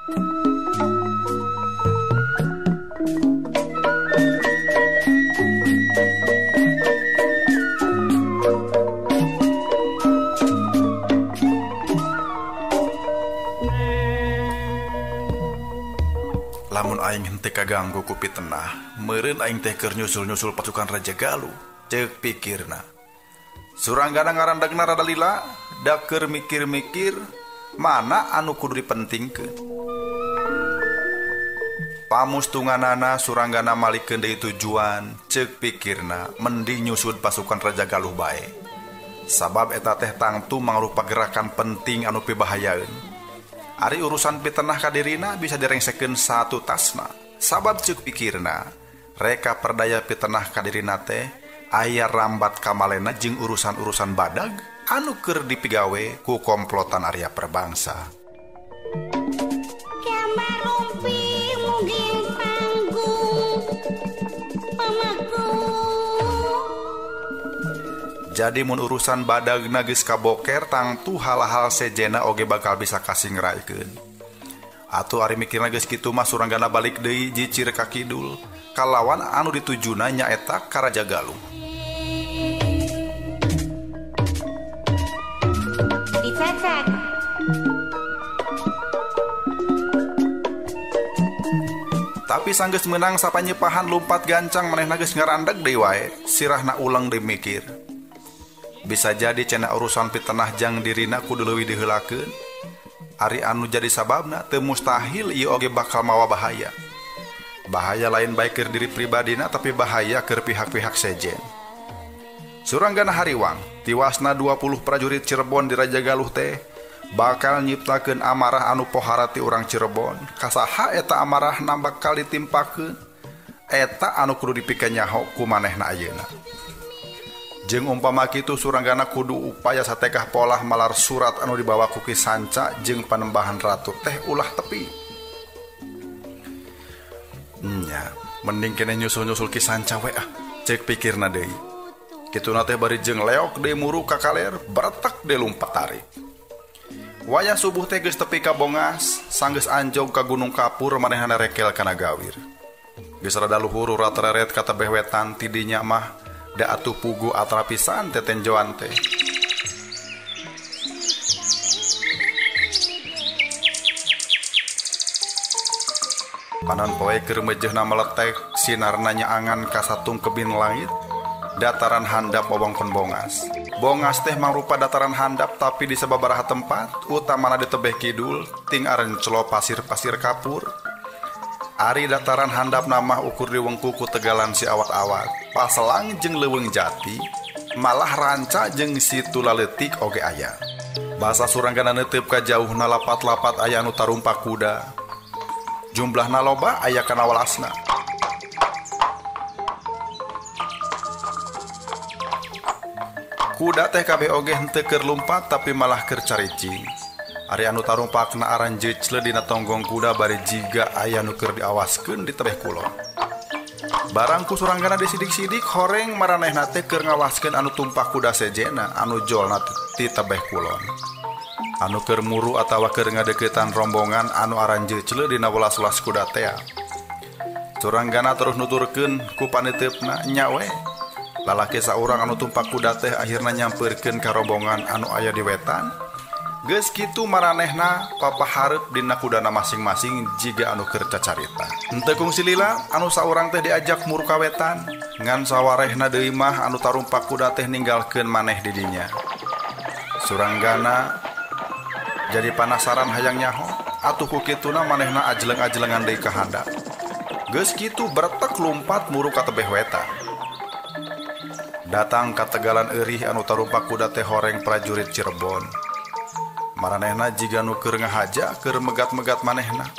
Lamun aing henteu kaganggu ku pitenah, meureun aing teh keur nyusul-nyusul pasukan Raja Galuh, ceuk pikirna. Suranggana ngarandegna rada lila, da keur mikir-mikir mana anu kudu dipentingkeun. Pamustunganana Suranggana malikeun deui tujuan, ceuk pikirna mending nyusud pasukan Raja Galuh bae. Sabab eta teh tangtu mangrupa gerakan penting anu pibahayaeun. Ari urusan pitenah kadirina bisa direngsekeun satu tasna. Sabab ceuk pikirna, reka perdaya pitenah kadirina teh aya rambat kamalena jeung urusan-urusan badag anu keur dipigawe ku komplotan Arya Perbangsa. Jadi mun urusan badagna geus kaboker tangtu hal-hal sejena oge bakal bisa kasih ngeraikeun. Atuh ari mikirna geus kitu mah Suranggana balik deui jicir ka kidul kalawan anu ditujuna nyaeta ka Raja Galuh. Dicecek. Tapi sanggeus menang sapanyepahan lompat gancang manehna geus ngarandeg deui wae, sirahna ulang deui mikir. Bisa jadi cenah urusan pitenah jang dirina kudu leuwih diheulakeun. Ari anu jadi sababna teu mustahil ieu oge bakal mawa bahaya. Bahaya lain baik keur diri pribadina tapi bahaya keur pihak-pihak sejen. Suranggana hariwang, tiwasna 20 prajurit Cirebon di Raja Galuh teh bakal nyiptakeun amarah anu pohara ti urang Cirebon. Kasaha eta amarah nambah kali timpakeun? Eta anu kudu dipikeun nyaho ku manehna ayeuna. Jeung umpama kitu Suranggana kudu upaya satekah polah malar surat anu dibawa ku Ki Sanca jeung Panembahan Ratu teh ulah tepi. Nya, mending kene nyusul-nyusul Ki Sanca we cek pikirna deui. Kituna teh bari jeung leok deui muru ka kaler, baretek deui lumpat tarik. Wayah subuh teh geus tepi ka Bongas, sanggeus anjog ka Gunung Kapur manehna rekel kana gawir. Geus rada luhur urat reret ka tebeh wetan ti dinya mah da atuh pugu atrapisan tetenjoan teh. Panon poe keur meujeuhna meletek sinarna nyaangan ka satung kebin langit dataran handap wewengkon Bongas. Bongas teh mangrupa dataran handap tapi di sababaraha tempat utamana di tebeh kidul ting arenclo pasir-pasir kapur. Ari dataran handap nama ukur di wengku ku tegalan si awat-awat, Paselang jeung Leuweung Jati, malah ranca jeung Situ Laletik oge aya. Basa Suranggana neuteup ka jauhna lapat-lapat aya anu tarumpak kuda. Jumlahna loba aya kana walasna. Kuda teh kabeh oge henteu keur lumpat tapi malah keur caricing. Ari anu tarumpakna aran jeucle dina tonggong kuda bari jiga aya nu keur diawaskeun di tebeh kulon. Barang ku Suranggana disidik-sidik horeng maranehna teh keur ngawaskeun anu tumpak kuda sejena anu jolna ti tebeh kulon. Anu keur muru atawa keur ngadeuketan rombongan anu aran jeucle dina welas-welas kuda teh. Suranggana terus nuturkeun ku paniteupna nya we. Lalaki saurang anu tumpak kuda teh akhirna nyampeurkeun ka rombongan anu aya di wetan. Geus kitu maranehna papahareup dina kudana masing-masing jiga anu keur cacarita. Henteu kungsi lila anu saurang teh diajak muru ka wetan, ngan sawarehna deui mah anu tarumpak kuda teh ninggalkeun maneh di dinya. Suranggana jadi panasaran hayang nyaho, atuh ku kituna manehna ajleng-ajlengan deui ka handap. Geus kitu baretek lumpat muru ka tebeh wetan. Datang ka tegalan eurih anu tarumpak kuda teh horeng prajurit Cirebon. Maranehna jiga nu keur ngahaja keur megat-megat manehna.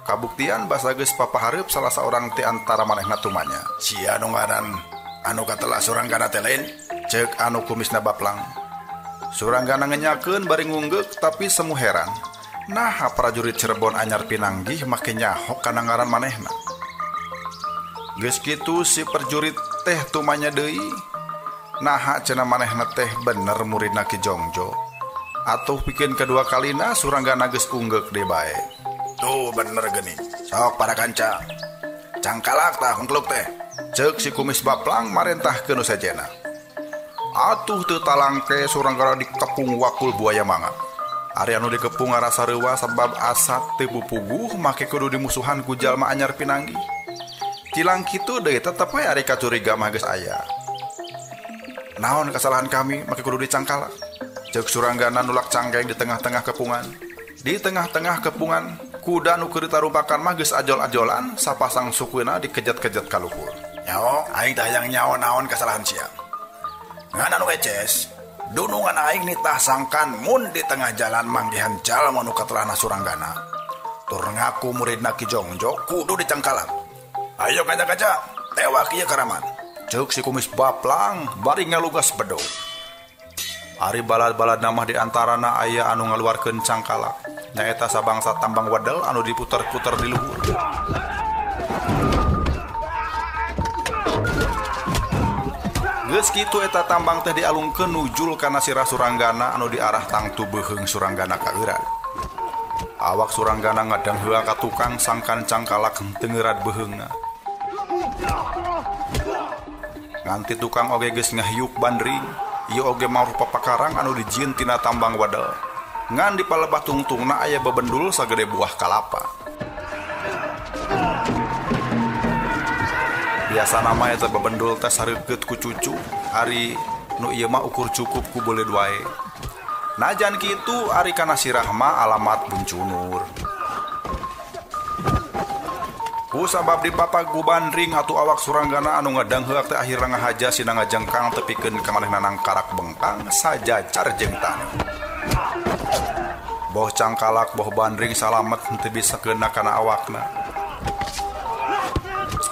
Kabuktian basa geus papahareup salah saorang ti antara manehna tumanya. Sia nu ngaran anu katelah Suranggana teh lain, ceuk anu kumisna baplang. Suranggana ngenyakeun bari ngunggek tapi semu heran. Nah prajurit Cirebon anyar pinanggih make nyaho kana ngaran manehna. Geus kitu si prajurit teh tumanya deui. Naha cenah manehna teh bener muridna Ki Jongjo. Atuh pikeun kedua kalina Suranggana geus unggek deui bae. Tuh bener geuning. Sok para kanca. Cangkalak tah hungkluk teh. Ceuk si kumis baplang marentahkeun nu sajena. Atuh teu talangke Suranggana dikepung wakul buaya mangga. Ari anu dikepung ngarasa reuwa sabab asap teu pupuguh make kudu dimusuhan ku jalma anyar pinanggi. Tilang kitu deui tetep we ari kacuriga mah geus aya. Naon kesalahan kami make kudu dicangkalak? Ceuk Suranggana nulak canggeng di tengah-tengah kepungan. Di tengah-tengah kepungan, kuda nu keur ditarumpakan mah geus ajol-ajolan, sapasang sukuina dikejet-kejet ka luhur. Nyaho, aing teh hayang nyaho naon kesalahan sia. Ngan anu eces, dunungan aing nitah sangkan mun di tengah jalan manggihan jalma nu katelahna Suranggana. Tur ngaku muridna Ki Jongjo kudu dicangkalak. Ayo kaca-kaca, tewak ieu karaman. Ceuk si kumis baplang bari ngalugas bedog. Ari balad-balad namah di antarana aya anu ngaluarkeun cangkalak. Nyaeta sabangsa tambang wadel anu diputer-puter di luhur. Geus kitu eta tambang teh dialungkeun nujul kana sirah Suranggana anu diarah tangtu beheung Suranggana ka euran. Awak Suranggana ngadang heula ka tukang sangkan cangkalak teu ngeurat beheungna. Nganti tukang oge geus ngahiuk bandring, ieu oge mah rupa pakarang anu dijieun tina tambang wadal. Ngan di palebah tungtungna aya bebendul sagede buah kalapa. Biasa nama eta bebendul teh sareukeut ku cucu, ari nu ieu mah ukur cukup ku beuleud wae. Najan kitu ari kana sirah mah alamat buncunur. Ku sabab di papagu bandring atuh awak Suranggana anu ngadang heuk teh akhirna ngahaja sina ngajengkang tepikeun ka manehna nang karak bengkang sajajar jeung taneuh. Boh cangkalak boh bandring salamet teu bisa keuna kana awakna.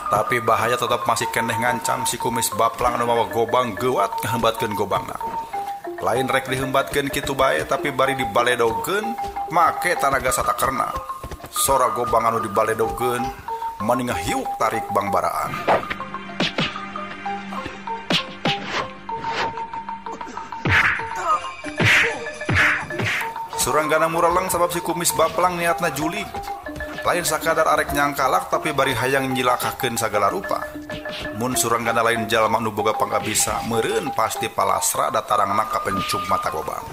Tapi bahaya tetap masih keneh ngancam si kumis baplang anu mawa gobang geuat ngahembatkeun gobangna. Lain rek dihembatkeun kitu bae tapi bari dibaledogkeun make tanaga satakerna. Sora gobang anu dibaledogkeun mani ngahiuk tarik bangbaraan. Suranggana mureleng sabab si kumis baplang niatna julig. Lain sakadar arek nyangkalak tapi bari hayang nyilakakeun sagala rupa. Mun Suranggana lain jalma nu boga pangabisa meureun pasti palasra datarangna ka pencug mata gobang.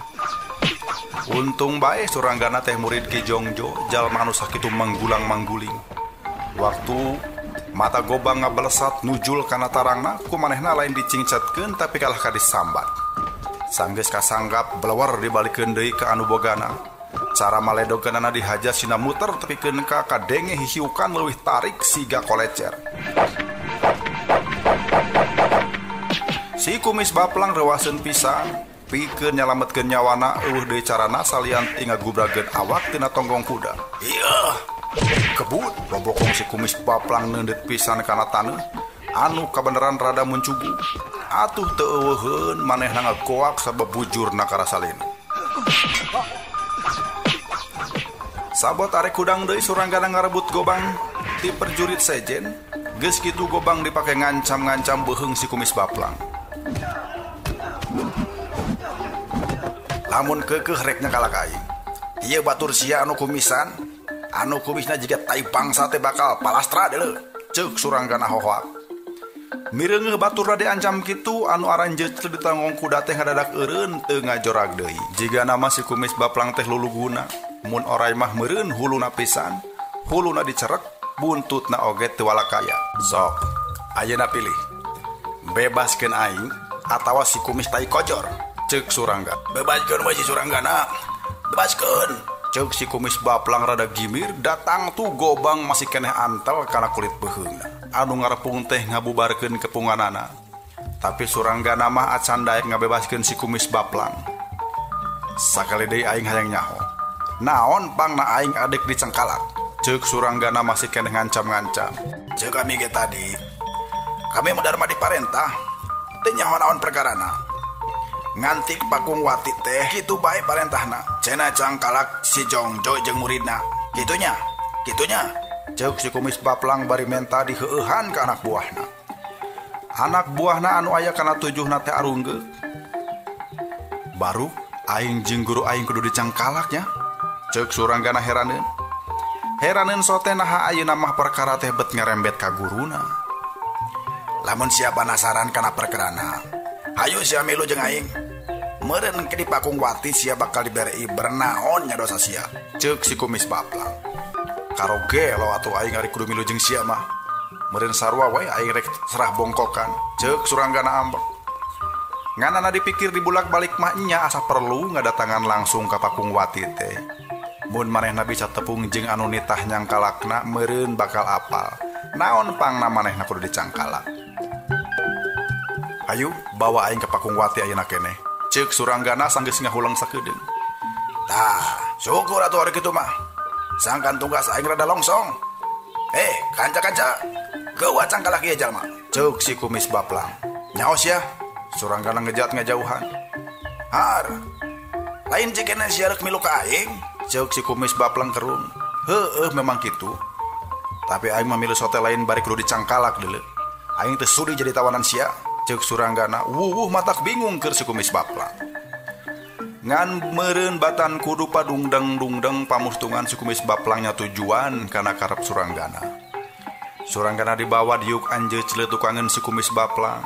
Untung bae Suranggana teh murid Ki Jongjo, jalma anu sakitu manggulang-mangguling. Waktu mata gobang ngabalesat nujul kana tarangna, kumanehna lain dicingcetkeun tapi kalah ka disambat. Sanggeus kasanggap belewar dibalikeun deui ka anu bogana. Cara maledogkeunana dihaja sina muter tepikeun ka kadenge hihiukan leuwih tarik siga kolecer. Si kumis baplang rewaseun pisan pikeun nyalametkeun nyawana eueuh deui carana salian ngagubrageun awak tina tonggong kuda. Iya. Kebut bobokong si kumis baplang neundeut pisan kana taneuh anu kabeneran rada muncugu. Atuh teu eueuheun manehna ngagoak sabab bujurna ka rasalina. Sabot arek kudang deui Suranggana ngarebut gobang ti perjurit sejen. Geus kitu gobang dipake ngancam-ngancam beheung si kumis baplang. Lamun keukeuh rek nyakalak aing. Ieu batur sia anu kumisan, anu kumisna jiga tai bangsa teh bakal palastra deuleu. Ceuk Suranggana hohoak. Mireungeuh baturna diancam kitu anu aran jeuteu ditanggung kuda teh ngadadak eureun teu ngajorag deui. Jiga nama si kumis baplang teh luluguna. Mun oray mah meureun huluna pisan, huluna dicerek, buntutna oge teu walakaya. Sok, ayeuna pilih. Bebaskeun aing atawa si kumis tai kojor, ceuk Suranggana. Bebaskeun we si Suranggana. Bebaskeun. Ceuk si kumis baplang rada gimir, datang tu gobang masih keneh antel kana kulit beheungna. Anu ngarepung teh ngabubarkeun kepunganana. Tapi Suranggana mah acan daek ngabebaskeun si kumis baplang. Sakali deui aing hayang nyaho. Naon pang na aing adek dicengkalak. Ceuk Suranggana masih keneh ngancam-ngancam. Ceuk kami ge tadi. Kami mendarma diparentah. Teu nyaho naon perkarana. Ngantik Pakung Wati teh kitu bae parentahna. Cenah cangkalak si Jongjo jeung muridna. Kitunya. Ceuk si kumis baplang bari menta diheueuhan ka anak buahna. Anak buahna anu aya kana tujuhna teh arunggeuk. Baru aing jeung guru aing kudu dicangkalaknya. Ceuk Suranggana heraneun sote naha ayeuna mah perkara teh bet ngarembet ka guruna. Lamun sia penasaran kana perkarana, hayu sia milu jeung aing. Meureun ke di Pakung Wati sia bakal diberei bernaon nya dosa sia. Ceuk si kumis baplang. Karoge lo atuh aing ari kudu milu jeung sia mah. Meureun sarua we aing rek serah bongkokan. Ceuk Suranggana ambek. Nganana dipikir dibulak-balik mah nya asa perlu ngadatangan langsung ka Pakung Wati teh. Mun manehna bisa tepung jeung anu nitah nyangkalakna meureun bakal apal. Naon pangna manehna kudu dicangkalak. Ayo bawa aing ke Pakung Wati ayeuna keneh. Ceuk Suranggana sanggeus ngahulang sakedeung. Tah, syukur atuh ari kitu mah. Sangkan tugas aing rada longsong. Kanca-kanca, geuwa cangkalak ieu jalma. Ceuk si kumis baplang. Nyaos ya. Suranggana ngejat ngajauhan. Har. Lain jigana sia rek milu ka aing. Ceuk si kumis baplang kerung. Heueuh memang kitu. Tapi aing mah milu sote lain bari kudu dicangkalak deuleu. Aing teu sudi jadi tawanan sia. Ceuk Suranggana wuwuh matak bingung keur si Kumis Baplang. Ngan meureun batan kudu padungdeng-dungdeng pamustungan si Kumis Baplangnya tujuan kana karep Suranggana. Suranggana dibawa diuk anjeun celetukangeun si Kumis Baplang.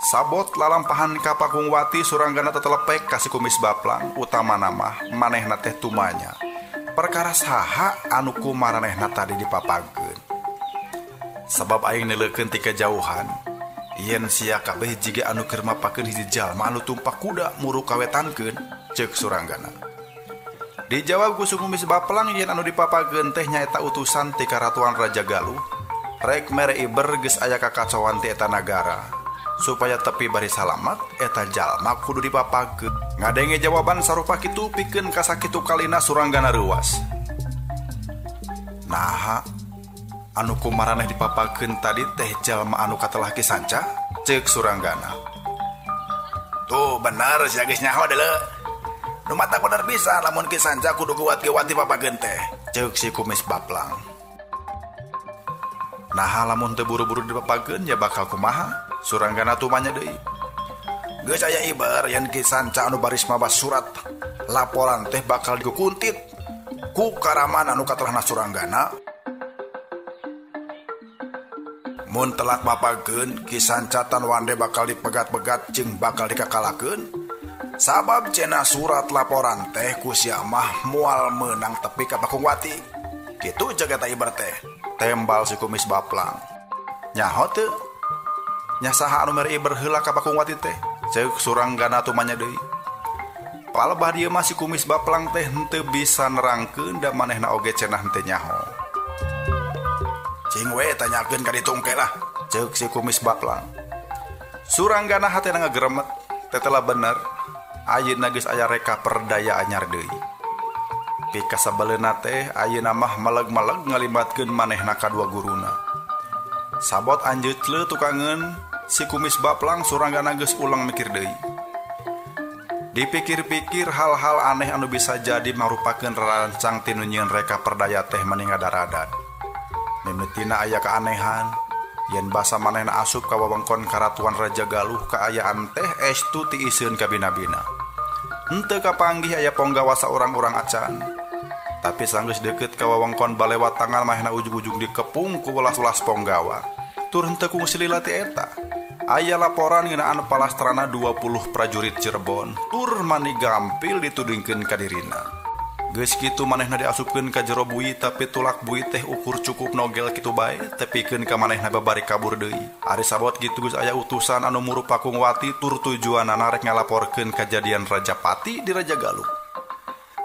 Sabot lalampahan ka Pakungwati Suranggana tetelepek ka si Kumis Baplang utamana mah manehna teh tumanya. Perkara saha anu kumaranehna tadi dipapageun. Sabab aing neleukeun ti kajauhan. Yen sia kabeh jiga anu keur mapakeun hiji jalma anu tumpak kuda muru kawetankeun, ceuk Suranggana. Dijawab ku Kumis Baplang yen anu dipapageun teh nyaeta utusan ti Karatuan Raja Galuh. Rek mere Iber geus aya kakacauan ti eta nagara. Supaya tepi bari salamat eta jalma kudu dipapageun. Ngadenge jawaban sarupa kitu pikeun kasakitu kalina Suranggana reuwas. Naha anu kumaraneh dipapageun tadi teh jalma anu katelah Ki Sanca, ceuk Suranggana. Tuh bener sia geus nyaho deuleu. Nu mata bener bisa lamun Ki Sanca kudu kuat-kuat dipapageun teh, ceuk si Kumis Baplang. Nah lamun teu buru-buru dipapageun ya bakal kumaha? Suranggana tumanya deui. Geus aya Iber yen Ki Sanca anu baris mabas surat laporan teh bakal dikukuntit ku karaman anu katelahna Suranggana. Mun telat mapageun Ki Sanca tan wande bakal dipegat-pegat jeung bakal dikakalakeun. Sabab cenah surat laporan teh ku sia mah moal meunang tepi ka Pakungwati. Kitu jagata Iber teh. Tembal si Kumis Baplang. Nyaho teu? Nya saha anu mere Iber heula ka Pakungwati teh? Ceuk Suranggana tumanya deui. Palebah dieu mah si Kumis Baplang teh henteu bisa nerangkeun da manehna oge cenah henteu nyaho. Cing we tanyakeun ka ditungke lah, ceuk si Kumis Baplang. Suranggana hatena ngageremet, tetela bener. Ayeuna geus aya reka perdaya anyar deui. Pika sabaleuna teh ayeuna mah meleg-meleg ngalibatkeun manehna kadua guruna. Sabot anjeut leu tukangeun si Kumis Baplang Suranggana geus ulang mikir deui. Dipikir-pikir hal-hal aneh anu bisa jadi marupakeun rarancang ti nu nyieun reka perdaya teh meningadaradat. Mimitina aya keanehan yen basa manehna asup ka wewengkon Karatuan Raja Galuh kaayaan teh estu ti isieun ka bina-bina. Henteu kapanggih aya ponggawa saurang-urang acan. Tapi sanggeus deukeut ka wewengkon balewat tangan manehna ujug-ujug dikepung ku welas-welas ponggawa. Tur henteu kungsi lila ti eta. Aya laporan ngeunaan palastrana 20 prajurit Cirebon tur mani gampil ditudingkeun ka dirina. Geus kitu manehna diasupkeun ka jero bui tapi tulak bui teh ukur cukup nogel kitu bae tepikeun ka manehna babari kabur deui. Ari sabot kitu geus aya utusan anu muru Pakungwati tur tujuanna rek ngalaporkeun kajadian Rajapati di Raja Galuh.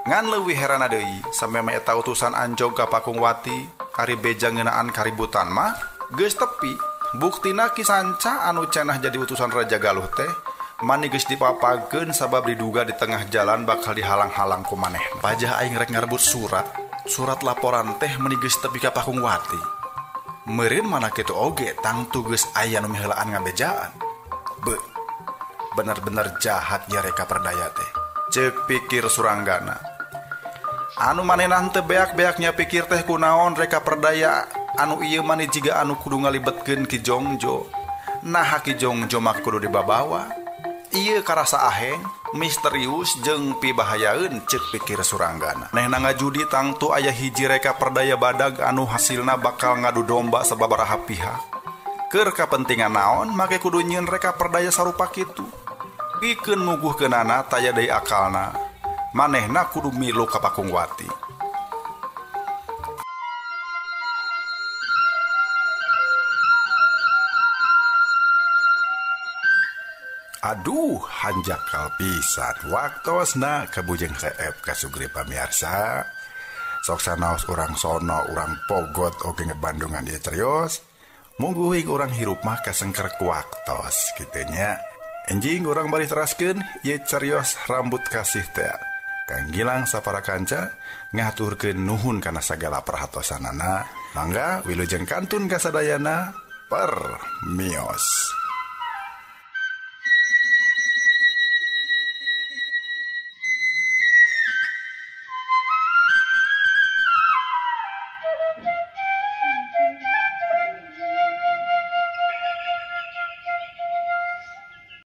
Ngan leuwih herana deui sameme eta utusan anjog ka Pakungwati ari beja ngeunaan kaributan mah geus tepi. Buktina Ki Sanca anu cenah jadi utusan Raja Galuh teh mani geus dipapageun sabab diduga di tengah jalan bakal dihalang-halang ku manehna. Pajah aing rek ngarebut surat laporan teh mani geus tepi ka Pakungwati. Meureun mana kitu oge tangtu geus aya nu miheulaan ngabejaan. Bener-bener jahat ya reka perdaya teh, ceuk pikir Suranggana. Anu manehna henteu beak-beaknya pikir teh kunaon reka perdaya anu ieu mani jiga anu kudu ngalibetkeun Ki Jongjo. Nah Ki Jongjo mah kudu dibabawa. Ieu karasa aheng, misterius jeung pibahayaeun ceuk pikir Suranggana. Manehna ngajudi tangtu aya hiji reka perdaya badag anu hasilna bakal ngadu domba sababaraha pihak. Keur kapentingan naon make kudu nyieun reka perdaya sarupa kitu. Pikeun muguhkeunana taya deui akalna. Manehna kudu milu ka Pakungwati. Aduh, hanjakal pisan. Waktosna kabujeng seep ka sugri pamiarsa. Sok sanaos urang sono, urang pogot oge ngebandungan ieu carios. Mungguing urang hirup mah kasengker ku waktos kitu nya. Enjing urang bari teraskeun ieu carios rambut kasih teh. Kang Gilang sapara kanca ngaturkeun nuhun kana sagala perhatosanana. Mangga wilujeng kantun kasadayana permios.